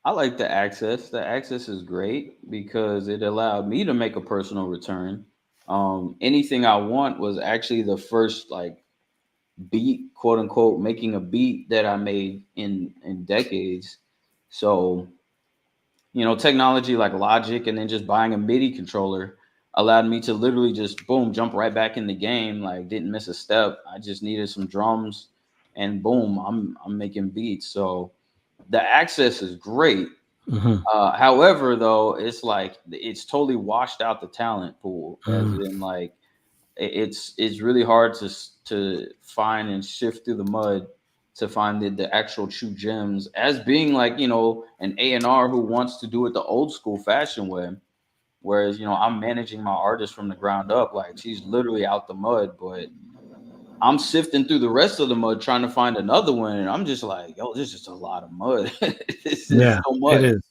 I like the access. The access is great because it allowed me to make a personal return. Anything I want was actually the first like beat, quote unquote, making a beat that I made in decades. So, technology like Logic and then just buying a MIDI controller allowed me to literally just boom, jump right back in the game. Like, didn't miss a step. I just needed some drums and boom, I'm making beats. So the access is great. Mhm. However, though, it's like it's totally washed out the talent pool, as Mm. in like it's really hard to find and sift through the mud to find the actual true gems, as being like an A&R who wants to do it the old school fashion way, whereas I'm managing my artist from the ground up. Like, she's literally out the mud, but I'm sifting through the rest of the mud trying to find another one, and I'm just like, yo, this is just a lot of mud. This is Yeah, so it much. is.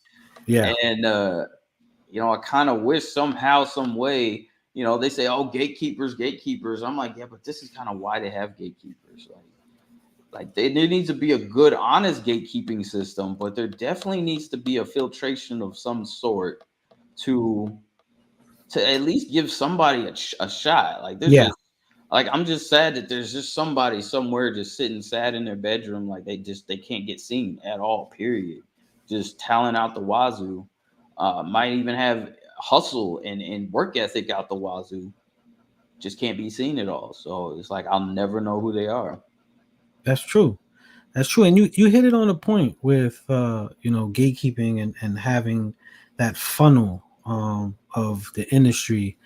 Yeah, And I kind of wish somehow, some way, they say, oh, gatekeepers, gatekeepers. I'm like, yeah, but this is kind of why they have gatekeepers. There needs to be a good, honest gatekeeping system, but there definitely needs to be a filtration of some sort to at least give somebody a shot. Like, there's yeah. just like, I'm just sad that there's just somebody somewhere just sitting sad in their bedroom, like they can't get seen at all. Period. Just talent out the wazoo. Might even have hustle and work ethic out the wazoo. Just can't be seen at all. So it's like I'll never know who they are. That's true. That's true. And you hit it on a point with gatekeeping and having that funnel of the industry.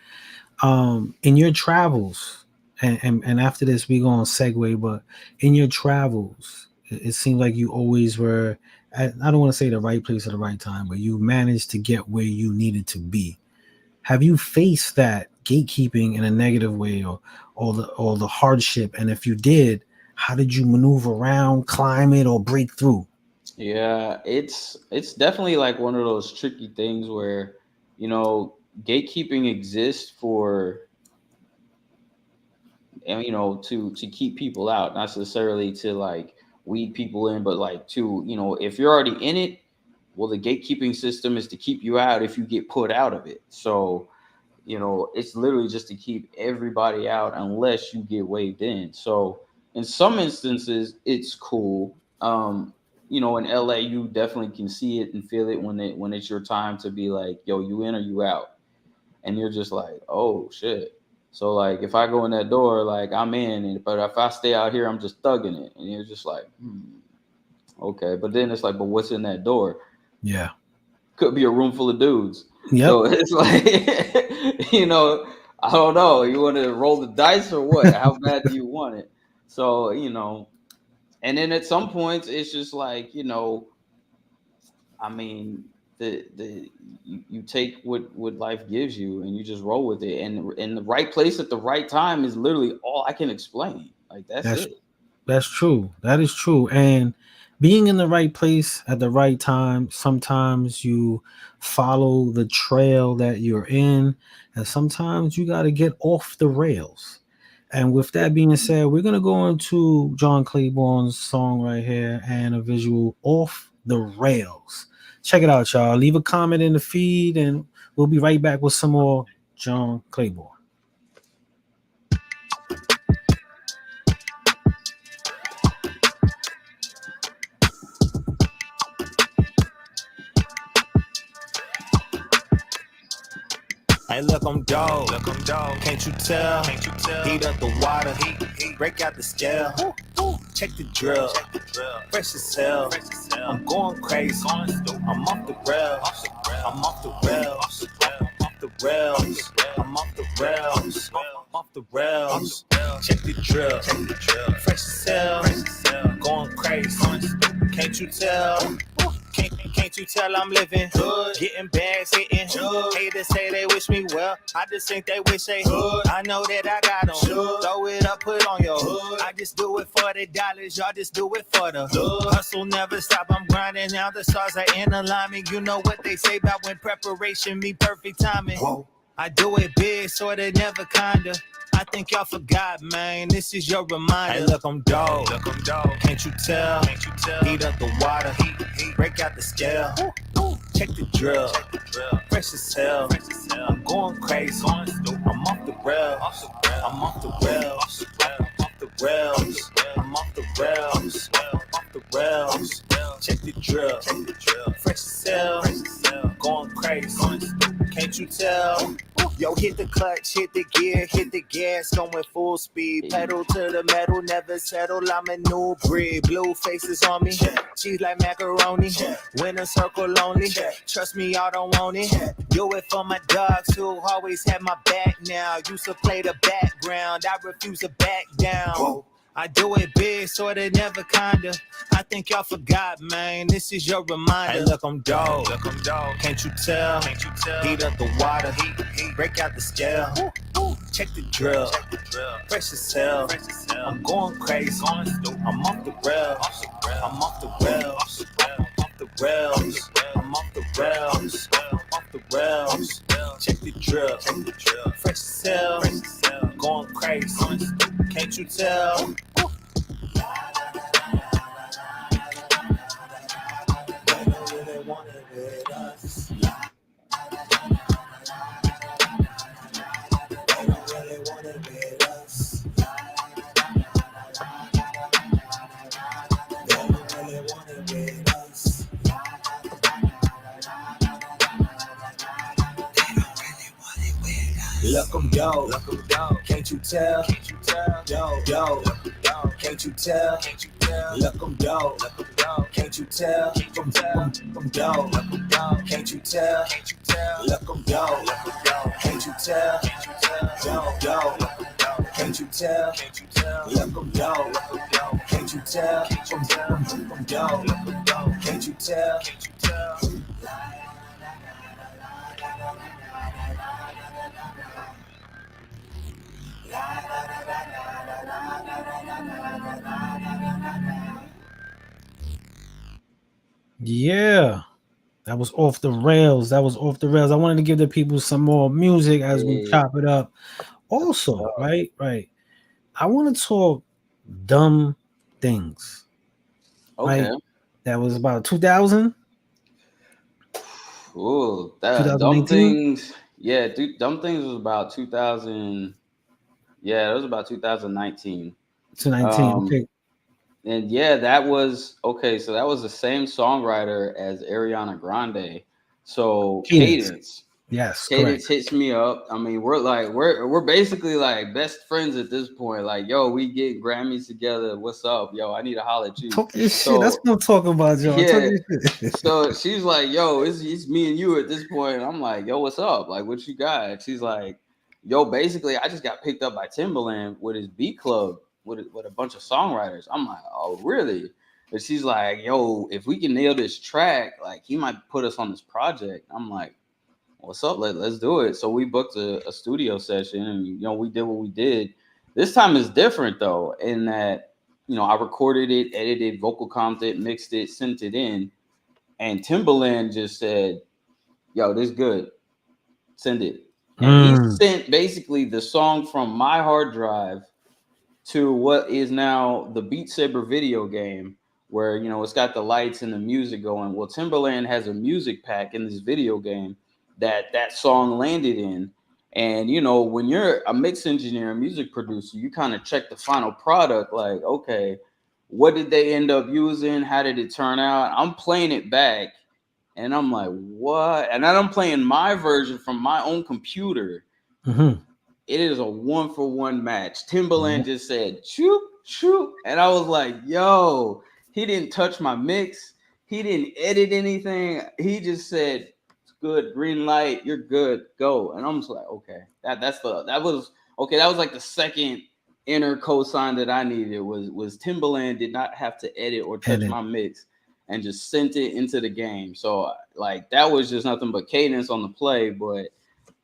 In your travels, and after this we gonna segue, but in your travels, it seems like you always were at, I don't want to say the right place at the right time, but you managed to get where you needed to be. Have you faced that gatekeeping in a negative way, or the hardship? And if you did, how did you maneuver around, climb it, or break through? Yeah, it's definitely like one of those tricky things where you know gatekeeping exists for, and to keep people out, not necessarily to like weed people in, but like to if you're already in it, well, the gatekeeping system is to keep you out if you get put out of it. So it's literally just to keep everybody out unless you get waved in. So in some instances it's cool. In LA you definitely can see it and feel it when it's your time to be like, yo, you in or you out, and you're just like, oh shit. So like if I go in that door, like I'm in, but if I stay out here, I'm just thugging it, and you're just like, okay. But then it's like, but what's in that door? Yeah. Could be a room full of dudes. Yep. So it's like, I don't know. You want to roll the dice or what? How bad do you want it? So and then at some points it's just like, I mean, you take what life gives you and you just roll with it. And in the right place at the right time is literally all I can explain. Like, that's That's it. That's true. That is true. And being in the right place at the right time, sometimes you follow the trail that you're in, and sometimes you got to get off the rails. And with that being said, we're going to go into John Claborn's song right here and a visual, Off the Rails. Check it out, y'all. Leave a comment in the feed, and we'll be right back with some more John Claborn. Hey, look, I'm dope. Can't you tell? Heat up the water. Break out the scale. Check the drill. Fresh as hell. I'm going crazy. I'm off the rails. I'm off the rails. Off the rails. I'm off the rails. Off the rails. Check the drill. Fresh as hell. Going crazy. Can't you tell? Can't you tell I'm living good? Getting bags, hitting good. Haters say they wish me well. I just think they wish they hood. I know that I got them. Throw it up, put on your hood. I just do it for the dollars. Y'all just do it for the hustle never stop. I'm grinding now. The stars are in alignment. You know what they say about when preparation meet perfect timing. Whoa. I do it big, sorta, never kinda. I think y'all forgot, man. This is your reminder. Hey, look, I'm dope. Can't you tell? Heat up the water. Break out the scale. Check the drill. Fresh as hell. I'm going crazy. I'm off the rails. I'm off the rails. Off the rails. I'm off the rails. Off the rails. Check the drill. Fresh as hell. Going crazy. Can't you tell? Yo, hit the clutch, hit the gear, hit the gas, going full speed. Pedal to the metal, never settle. I'm a new breed. Blue faces on me, cheese like macaroni. Winner circle only. Trust me, y'all don't want it. Do it for my dogs who always had my back now. Used to play the background, I refuse to back down. Whoa. I do it big, sorta, never kinda. I think y'all forgot, man. This is your reminder. Hey, look, I'm dope. Can't you tell? Heat up the water. Break out the scale. Check the drill. Fresh as hell. I'm going crazy. I'm off the rails. I'm off the rails. Off the rails. I'm off the rails. Off the rails. Check the drill. Fresh as hell. Going crazy. Can't you tell? Look, I'm dope. Can't you tell? Yo. Can't you tell? Look, I'm dope. Can't you tell? I'm dope. Can't you tell? Look, I'm dope. Can't you tell? Yo. Can't you tell? Look, I'm dope. Can't you tell? I'm dope. Can't you tell? Yeah, that was off the rails. I wanted to give the people some more music as we chop it up. Also, right. I want to talk dumb things. Okay. Right? That was about 2000. Ooh, that dumb things. Yeah, dude, dumb things was about 2000. Yeah, it was about 2019. 2019. Okay. And yeah, that was okay. So that was the same songwriter as Ariana Grande. So Cadence. Yes, Cadence correct. hits me up. I mean, we're basically like best friends at this point. Like, yo, we get Grammys together. What's up, yo? I need to holler at you. Talk your shit. That's what I'm talking about, y'all. Yeah. So she's like, yo, it's me and you at this point. And I'm like, yo, what's up? Like, what you got? She's like, yo, basically, I just got picked up by Timbaland with his beat club with a bunch of songwriters. I'm like, oh, really? And she's like, yo, if we can nail this track, like, he might put us on this project. I'm like, what's up? Let's do it. So we booked a studio session, and we did what we did. This time is different though, in that I recorded it, edited, vocal comped it, mixed it, sent it in, and Timbaland just said, "Yo, this good. Send it." And he sent basically the song from my hard drive to what is now the Beat Saber video game, where it's got the lights and the music going. Well, Timbaland has a music pack in this video game that song landed in. And when you're a mix engineer, a music producer, you kind of check the final product, like, okay, what did they end up using? How did it turn out? I'm playing it back, And I'm like, what? And then I'm playing my version from my own computer. Mm-hmm. It is a 1-for-1 match. Timbaland just said, shoot, shoot. And I was like, yo, he didn't touch my mix. He didn't edit anything. He just said, it's good, green light, you're good, go. And I'm just like, okay. That was like the second inner cosign that I needed was Timbaland did not have to edit or touch my mix and just sent it into the game. So like that was just nothing but cadence on the play. But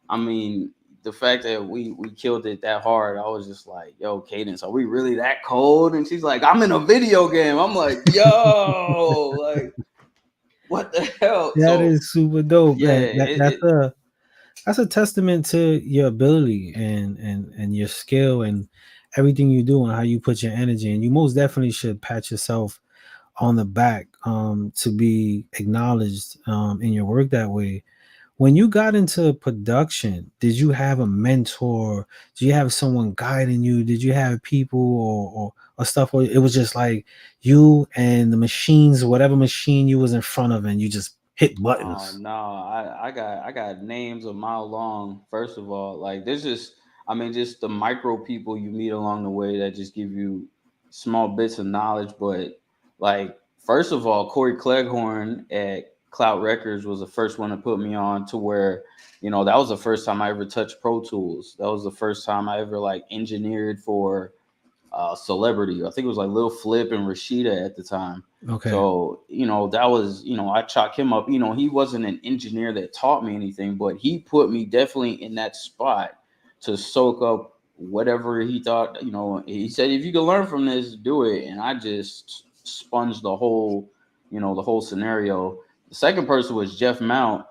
I mean, the fact that we killed it that hard, I was just like, yo, Cadence, are we really that cold? And she's like, I'm in a video game. I'm like, yo, like, what the hell? That is super dope. Yeah, That's a testament to your ability and your skill and everything you do and how you put your energy. And you most definitely should pat yourself on the back to be acknowledged in your work that way. When you got into production, did you have a mentor? Did you have someone guiding you? Did you have people or stuff? Or it was just like you and the machines, whatever machine you was in front of, and you just hit buttons? no, I got names a mile long. First of all, like there's just the micro people you meet along the way that just give you small bits of knowledge. But like first of all, Corey Cleghorn at Clout Records was the first one to put me on to where, that was the first time I ever touched Pro Tools. That was the first time I ever like engineered for celebrity. I think it was like Lil Flip and Rashida at the time. Okay. So, that was, I chalk him up. He wasn't an engineer that taught me anything, but he put me definitely in that spot to soak up whatever he thought, he said, if you can learn from this, do it. And I just sponged the whole scenario. The second person was Jeff Mount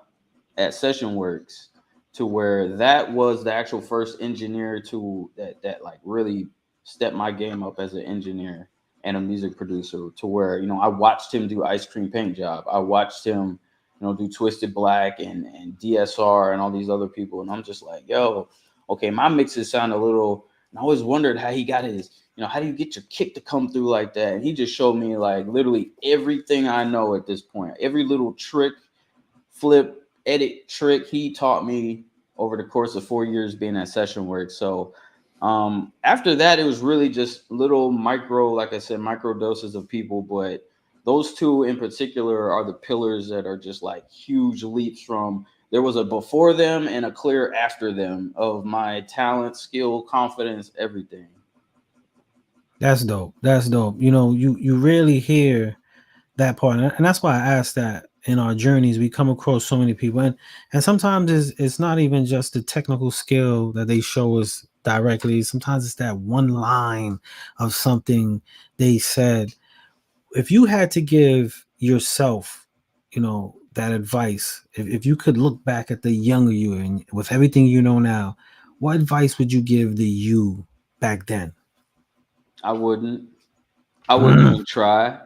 at Session Works, to where that was the actual first engineer that like really stepped my game up as an engineer and a music producer, to where, I watched him do Ice Cream Paint Job. I watched him, do Twisted Black and DSR and all these other people. And I'm just like, yo, okay, my mixes sound a little, and I always wondered how he got his, how do you get your kick to come through like that? And he just showed me like literally everything I know at this point. Every little trick, flip, edit trick he taught me over the course of 4 years being at Session Work. So after that, it was really just little micro doses of people. But those two in particular are the pillars that are just like huge leaps from, there was a before them and a clear after them of my talent, skill, confidence, everything. That's dope. That's dope. You rarely hear that part, and that's why I asked that. In our journeys, we come across so many people, and sometimes it's not even just the technical skill that they show us directly. Sometimes it's that one line of something they said. If you had to give yourself, that advice, if you could look back at the younger you and with everything you know now, what advice would you give the you back then? I wouldn't even try.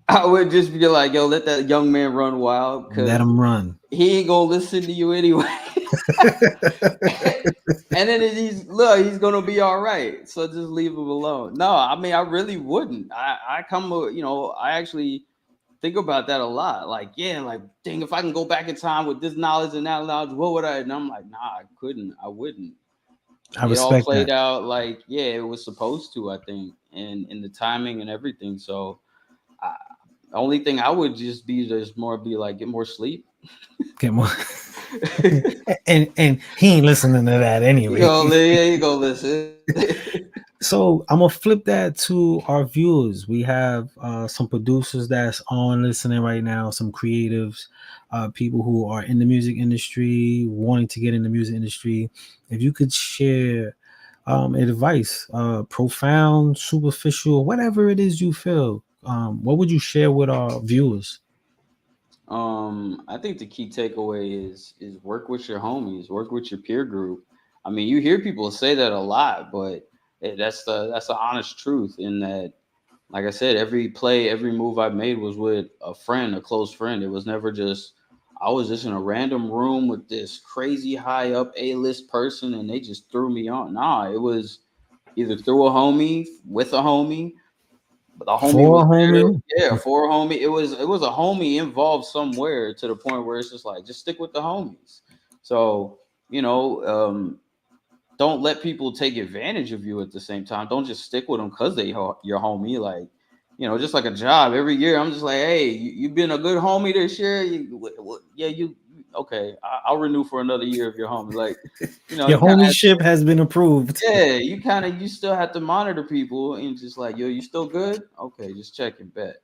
I would just be like, yo, let that young man run wild. Let him run. He ain't gonna listen to you anyway. And then he's gonna be all right. So just leave him alone. No, I really wouldn't. I actually think about that a lot. Like, yeah, like, dang, if I can go back in time with this knowledge and that knowledge, what would I? And I'm like, nah, I couldn't. I wouldn't. I respect it all played that. out like, yeah, it was supposed to, I think, and in the timing and everything. So the only thing I would just be get more sleep. Get more. and he ain't listening to that anyway. You go listen. So I'm gonna flip that to our viewers. We have some producers that's on listening right now, some creatives, people who are in the music industry, wanting to get in the music industry. If you could share advice, profound, superficial, whatever it is you feel, what would you share with our viewers? I think the key takeaway is work with your homies, work with your peer group. I mean, you hear people say that a lot, but that's the honest truth. In that, like I said, every move I made was with a friend, a close friend. It was never just, I was just in a random room with this crazy high up A-list person and they just threw me on. Nah, it was either through a homie, with a homie, the homie For was a there. homie? Yeah, for a homie. It was a homie involved somewhere to the point where it's just like, just stick with the homies. So, don't let people take advantage of you at the same time. Don't just stick with them because your homie. Like, just like a job. Every year, I'm just like, hey, you've been a good homie this year. You okay? I'll renew for another year if you're homie. Like, Your you kind of homieship has been approved. you still have to monitor people and just like, yo, you still good? Okay, just check and bet.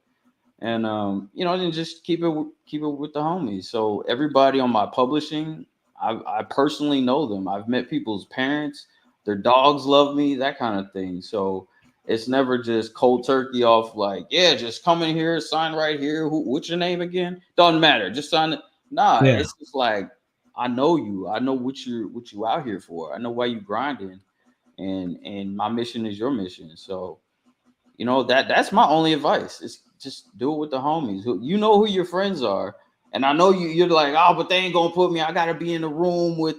And then just keep it with the homies. So everybody on my publishing, I personally know them. I've met people's parents, their dogs love me, that kind of thing. So it's never just cold turkey off like, yeah, just come in here, sign right here. What's your name again? Doesn't matter. Just sign it. Nah, Yeah. it's just like, I know you. I know what you out here for. I know why you grinding, and my mission is your mission. So that's my only advice. It's just do it with the homies. You know who your friends are, and I know you're like, oh, but they ain't gonna put me. I gotta be in the room with.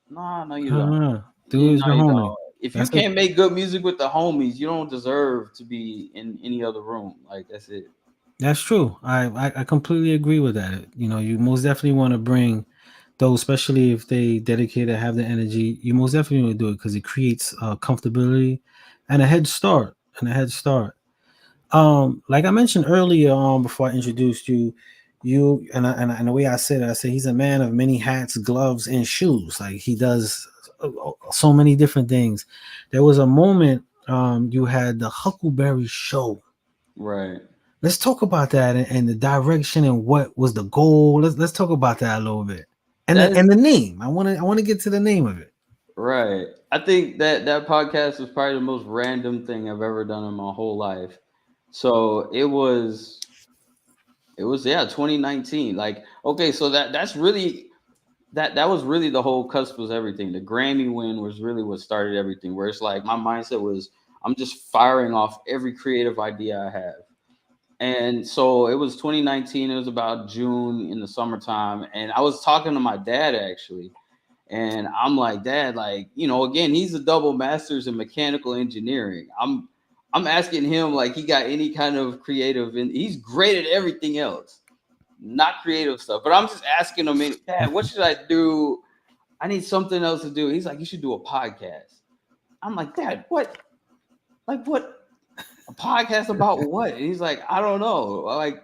Nah, no, you don't. Dude is your You homie. don't. If you can't make good music with the homies, you don't deserve to be in any other room. Like, that's it. That's true. I completely agree with that. You most definitely want to bring those, especially if they dedicated, have the energy. You most definitely want to do it because it creates comfortability and a head start. Like I mentioned earlier, before I introduced you, and the way I said he's a man of many hats, gloves, and shoes. Like he does so many different things. There was a moment you had the Huckleberry Show. Right. Let's talk about that and the direction and what was the goal. Let's talk about that a little bit. And the name. I want to get to the name of it. Right. I think that podcast was probably the most random thing I've ever done in my whole life. So it was 2019. Like, okay, so that's really that was really the whole cusp was everything. The Grammy win was really what started everything, where it's like my mindset was, I'm just firing off every creative idea I have. And so it was 2019. It was about June in the summertime. And I was talking to my dad actually. And I'm like, Dad, like, again, he's a double master's in mechanical engineering. I'm asking him like he got any kind of creative, and he's great at everything else, not creative stuff. But I'm just asking him, Dad, what should I do? I need something else to do. He's like, you should do a podcast. I'm like, Dad, what? Like, what? A podcast about what? And he's like, I don't know. Like,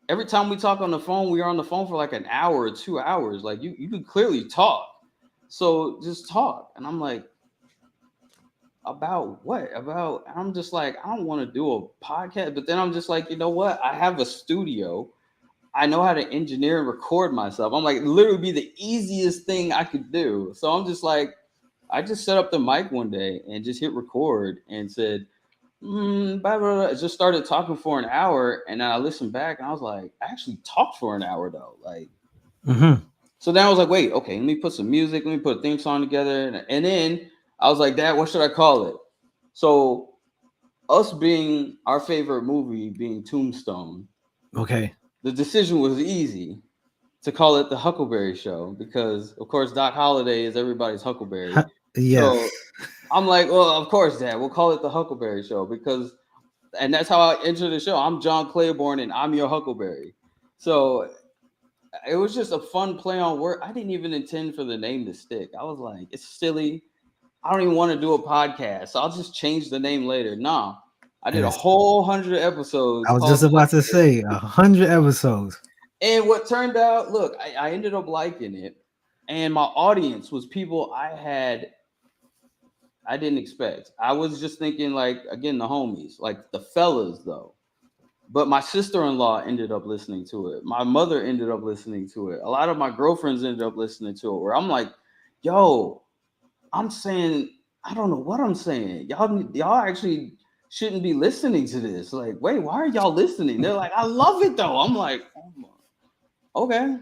every time we talk on the phone, we are on the phone for like an hour or 2 hours. Like, you can clearly talk. So just talk. And I'm like, about what? I'm just like, I don't want to do a podcast. But then I'm just like, you know what? I have a studio. I know how to engineer and record myself. I'm like, literally be the easiest thing I could do. So I'm just like, I just set up the mic one day and just hit record and said, blah, blah, blah. Just started talking for an hour. And then I listened back and I was like, I actually talked for an hour though. Like, So then I was like, wait, okay, let me put some music. Let me put a theme song together. And then I was like, Dad, what should I call it? So us being our favorite movie being Tombstone. Okay. The decision was easy to call it the Huckleberry Show because, of course, Doc Holliday is everybody's Huckleberry. Yes. So I'm like, well, of course, Dad, we'll call it the Huckleberry Show and that's how I entered the show. I'm John Claborn and I'm your Huckleberry. So it was just a fun play on word. I didn't even intend for the name to stick. I was like, it's silly. I don't even want to do a podcast. So I'll just change the name later. Nah, I did a whole 100 episodes. I was just about to say 100 episodes. And what turned out, look, I ended up liking it. And my audience was people I didn't expect. I was just thinking like, again, the homies, like the fellas though. But my sister-in-law ended up listening to it. My mother ended up listening to it. A lot of my girlfriends ended up listening to it. Where I'm like, yo, I'm saying, I don't know what I'm saying. Y'all actually shouldn't be listening to this. Like, wait, why are y'all listening? They're like, I love it though. I'm like, okay.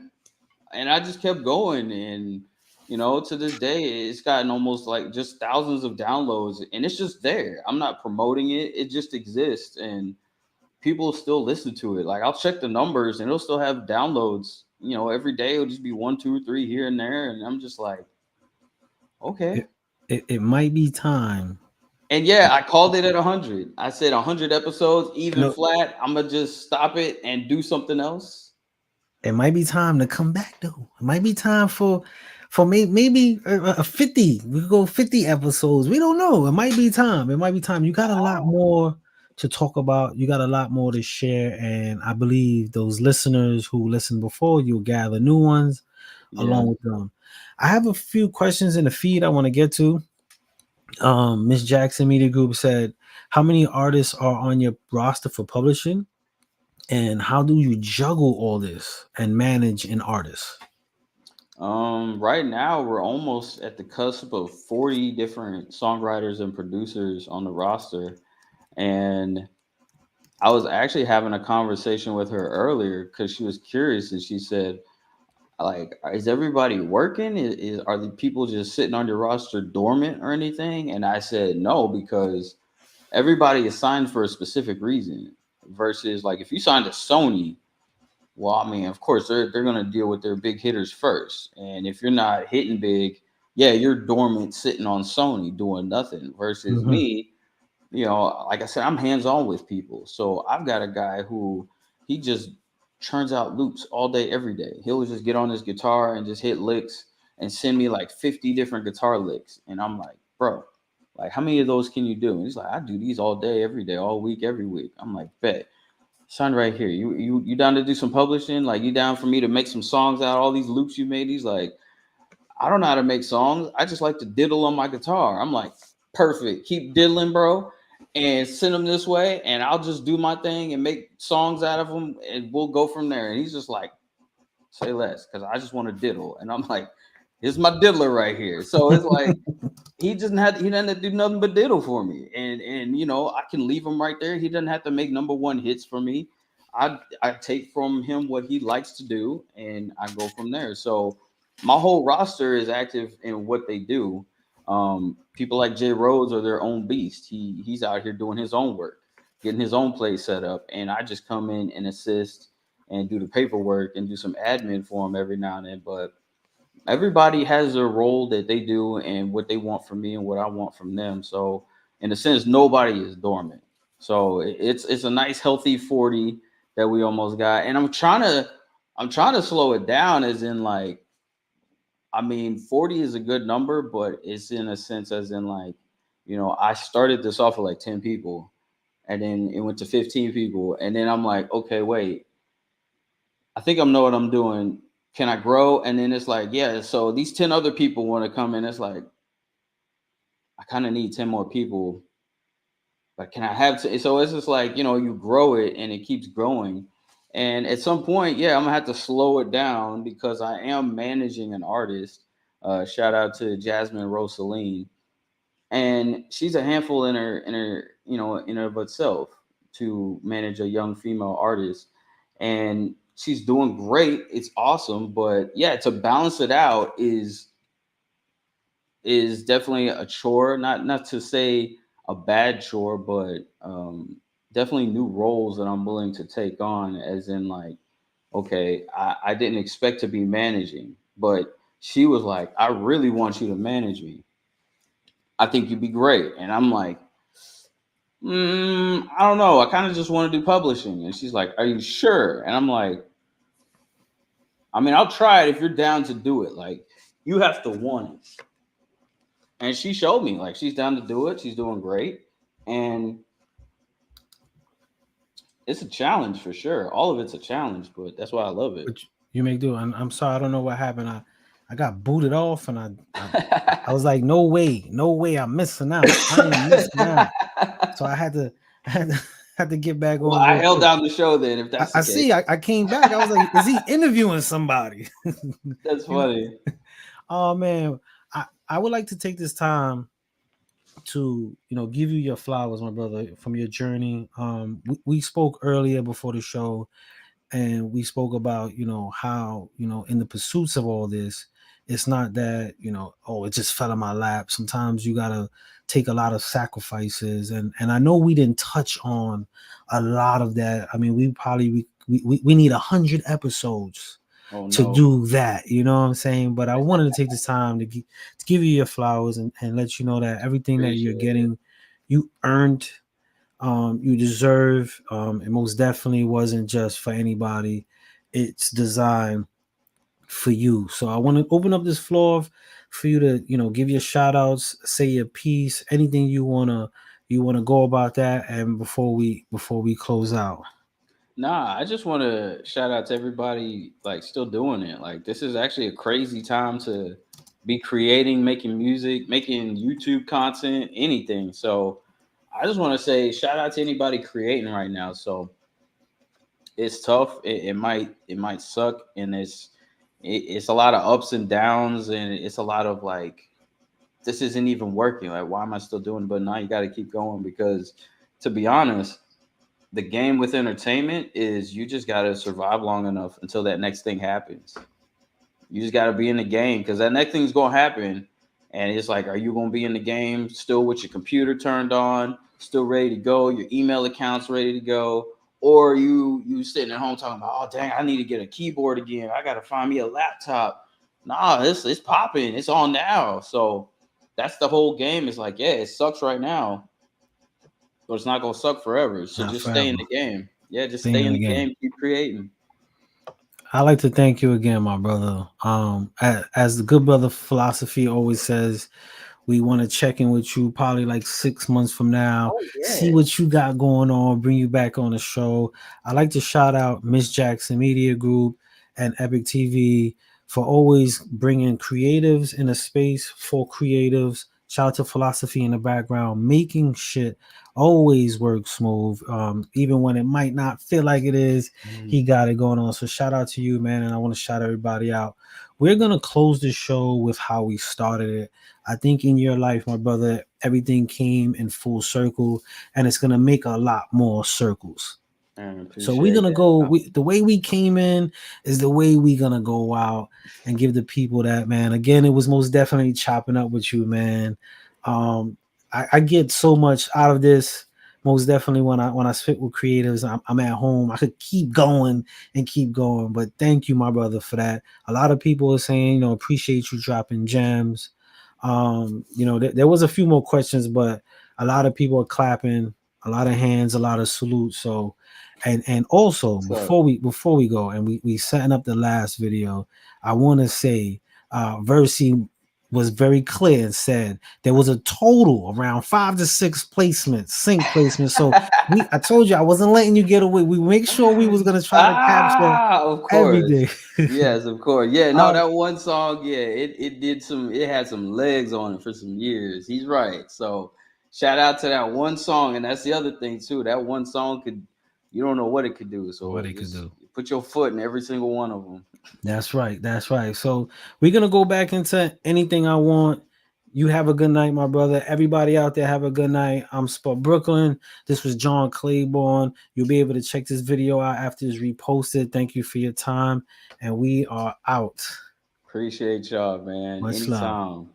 And I just kept going. And, to this day, it's gotten almost like just thousands of downloads. And it's just there. I'm not promoting it. It just exists. And people still listen to it. Like I'll check the numbers and it'll still have downloads, every day. It'll just be 1, 2, 3 here and there. And I'm just like, okay. It might be time And yeah, I called it at 100. I said 100 episodes, even No, flat. I'm gonna just stop it and do something else. it might be time to come back though. It might be time for maybe a 50. We could go 50 episodes. We don't know. It might be time. It might be time. You got a lot more to talk about. You got a lot more to share, and I believe those listeners who listened before, you'll gather new ones Yeah. along with them. I have a few questions in the feed I want to get to. Miss Jackson Media Group said, how many artists are on your roster for publishing? And how do you juggle all this and manage an artist? Right now we're almost at the cusp of 40 different songwriters and producers on the roster. And I was actually having a conversation with her earlier because she was curious and she said, like, is everybody working? Are the people just sitting on your roster dormant or anything? And I said no, because everybody is signed for a specific reason. Versus like if you signed to Sony, well, I mean, of course they're gonna deal with their big hitters first. And if you're not hitting big, yeah, you're dormant sitting on Sony doing nothing. Versus Mhm. me, you know, like I said, I'm hands on with people. So I've got a guy who he just churns out loops all day, every day. He'll just get on his guitar and just hit licks and send me like 50 different guitar licks. And I'm like, bro, like how many of those can you do? And he's like, I do these all day, every day, all week, every week. I'm like, bet. Son, right here. You down to do some publishing? Like you down for me to make some songs out of all these loops you made? He's like, I don't know how to make songs. I just like to diddle on my guitar. I'm like, perfect. Keep diddling, bro, and send them this way, and I'll just do my thing and make songs out of them, and we'll go from there. And he's just like, say less, because I just want to diddle. And I'm like, here's my diddler right here. So it's like he doesn't have to do nothing but diddle for me, and you know I can leave him right there. He doesn't have to make number one hits for me. I take from him what he likes to do, and I go from there. So my whole roster is active in what they do. People like Jay Rhodes are their own beast. He's out here doing his own work, getting his own place set up, and I just come in and assist and do the paperwork and do some admin for him every now and then. But everybody has their role that they do and what they want from me and what I want from them. So in a sense, nobody is dormant. So it's a nice healthy 40 that we almost got. And I'm trying to slow it down as in like, I mean, 40 is a good number, but it's in a sense as in like, you know, I started this off with like 10 people and then it went to 15 people. And then I'm like, okay, wait, I think I know what I'm doing. Can I grow? And then it's like, yeah, so these 10 other people want to come in. It's like, I kind of need 10 more people, but can I have to? So it's just like, you know, you grow it and it keeps growing. And at some point, yeah, I'm gonna have to slow it down because I am managing an artist. Shout out to Jasmine Rosaline. And she's a handful in her of itself to manage a young female artist, and she's doing great. It's awesome, but yeah, to balance it out is definitely a chore. Not to say a bad chore, but definitely new roles that I'm willing to take on. As in, like, okay, I didn't expect to be managing, but she was like, I really want you to manage me. I think you'd be great. And I'm like, I don't know. I kind of just want to do publishing. And she's like, are you sure? And I'm like, I mean, I'll try it if you're down to do it. Like, you have to want it. And she showed me, like, she's down to do it. She's doing great. And it's a challenge for sure. All of it's a challenge, but that's why I love it. But you may do. I'm sorry, I don't know what happened. I got booted off, and I was like, no way, I'm missing out. I am missing out. So I had to had to get back Well, on. I Real held quick. down the show then, if that's I the case. see. I came back. I was like, is he interviewing somebody? That's You know? funny. Oh man, I would like to take this time to give you your flowers, my brother, from your journey. We spoke earlier before the show, and we spoke about how in the pursuits of all this, it's not that oh, it just fell in my lap. Sometimes you gotta take a lot of sacrifices, and I know we didn't touch on a lot of that. I mean, we probably we need 100 episodes Oh to no. do that, you know what I'm saying? But I wanted to take this time to give you your flowers and let you know that everything that you're Appreciate it. you earned, you deserve. It most definitely wasn't just for anybody. It's designed for you. So I want to open up this floor for you to, give your shout outs, say your piece, anything you wanna go about that, and before we close out. Nah, I just want to shout out to everybody like still doing it. Like this is actually a crazy time to be creating, making music, making YouTube content, anything. So I just want to say shout out to anybody creating right now. So it's tough. It might suck, and it's a lot of ups and downs, and it's a lot of like this isn't even working. Like why am I still doing it? But now you got to keep going because to be honest, the game with entertainment is you just got to survive long enough until that next thing happens. You just got to be in the game because that next thing's going to happen. And it's like, are you going to be in the game still with your computer turned on, still ready to go, your email account's ready to go? Or you sitting at home talking about, oh, dang, I need to get a keyboard again. I got to find me a laptop. Nah, it's popping. It's on now. So that's the whole game. It's like, yeah, it sucks right now, but it's not gonna suck forever. So just stay in the game. Yeah, just stay in the game. Keep creating. I'd like to thank you again, my brother. As the good brother philosophy always says, we want to check in with you probably like 6 months from now, see what you got going on, bring you back on the show. I'd like to shout out Miss Jackson Media Group and Epic TV for always bringing creatives in a space for creatives. Shout out to Philosophy in the background, making shit always work smooth. Even when it might not feel like it is, he got it going on. So shout out to you, man. And I want to shout everybody out. We're going to close the show with how we started it. I think in your life, my brother, everything came in full circle, and it's going to make a lot more circles. So we're going to go, the way we came in is the way we're going to go out and give the people that, man. Again, it was most definitely chopping up with you, man. I get so much out of this. Most definitely when I spit with creatives, I'm at home. I could keep going and keep going. But thank you, my brother, for that. A lot of people are saying, appreciate you dropping gems. There was a few more questions, but a lot of people are clapping, a lot of hands, a lot of salutes. So, and also before we go and we setting up the last video, I want to say, Versi was very clear and said there was a total around 5 to 6 placements, sync placements. So I told you I wasn't letting you get away. We make sure we was gonna try to capture everything. Yes, of course. Yeah, no, that one song, it had some legs on it for some years. He's right. So shout out to that one song, and that's the other thing too. That one song you don't know what it could do. So what it could do. Put your foot in every single one of them. That's right. That's right. So we're going to go back into Anything I Want. You have a good night, my brother. Everybody out there have a good night. I'm Spot Brooklyn. This was John Claborn. You'll be able to check this video out after it's reposted. Thank you for your time. And we are out. Appreciate y'all, man. Much Anytime. love.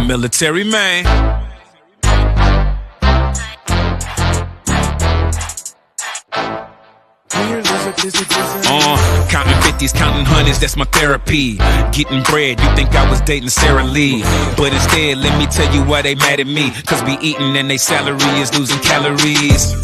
Military man. Counting 50s, counting hundreds, that's my therapy. Getting bread, you think I was dating Sarah Lee. But instead, let me tell you why they mad at me. Cause we eating and they salary is losing calories.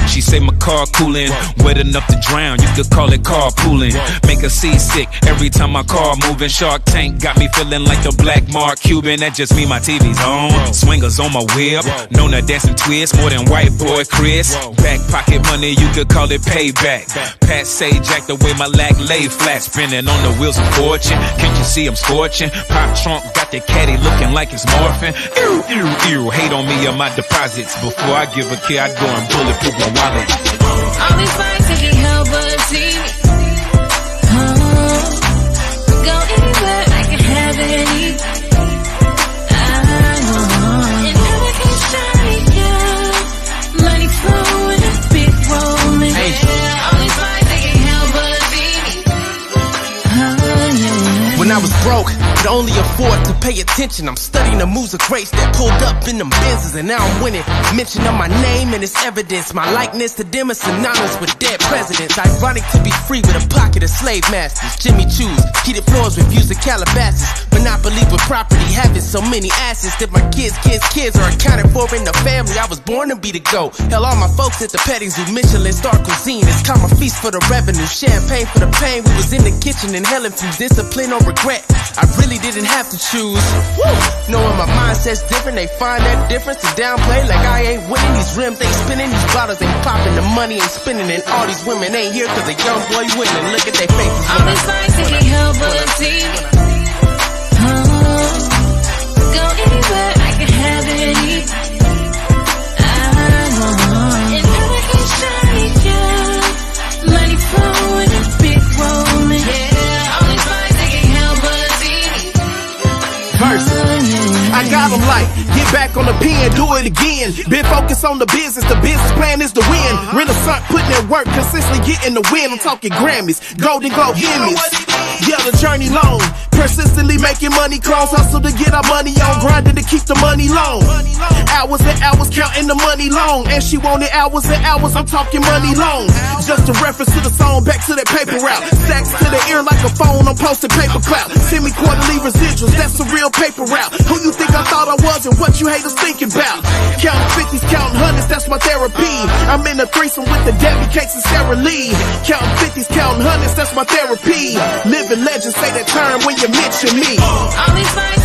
She say my car cooling, wet enough to drown, you could call it carpooling. Make her seasick every time my car moving. Shark Tank got me feeling like the Black Mark Cuban. That just mean my TV's on. Swingers on my whip, known to dancing twist more than white boy Chris. Back pocket money, you could call it payback. Pat say Jack the way my lag lay flat, spinning on the wheels of fortune. Can't you see I'm scorching? Pop Trump got the caddy looking like it's morphing. Ew, ew, ew, hate on me or my deposits. Before I give a care, I go and bulletproof my wallet. All these fights I can't help but see. Go anywhere, I can have any. And everything shiny, yeah. Money flowing, a big rolling. When I was broke, could only afford to pay attention. I'm studying the moves of grace that pulled up in them Benzes, and now I'm winning. Mention of my name and it's evidence. My likeness to them is synonymous with dead presidents. Ironic to be free with a pocket of slave masters. Jimmy Choo's, heated floors with views of Calabasas. Monopoly with property, having so many assets that my kids are accounted for in the family. I was born to be the GOAT. Hell, all my folks at the petting zoo, Michelin star cuisine. It's come a feast for the revenue, champagne for the pain. We was in the kitchen inhaling from discipline or regret. I really didn't have to choose. Woo! Knowing my mindset's different, they find that difference to downplay like I ain't winning. These rims ain't spinning, these bottles ain't popping, the money ain't spinning, and all these women ain't here cause a young boy winning. Look at their faces. All these lights they can't help but see. Go anywhere, I can have it. In paradise, shiny, yeah. Money flowing, a big rolling, yeah. All these lights they can't help but see. I got them like, get back on the pen, do it again. Been focused on the business plan is to win. Renaissance, putting in work, consistently getting the win. I'm talking Grammys, Golden Globe Emmys. Yeah, the journey long, persistently making money calls. Hustle to get our money on, grinding to keep the money long. Hours and hours counting the money long. And she wanted hours and hours, I'm talking money long. Just a reference to the song, back to that paper route. Stacks to the ear like a phone, I'm posting paper clout. Send me quarterly residuals, that's a real paper route. Who you think I thought I was and what you haters thinking about? Counting 50s, counting hundreds, that's my therapy. I'm in a threesome with the Debbie Cakes and Sarah Lee. Counting 50s, counting hundreds, that's my therapy. Living legends say that term when you mention me. All these lights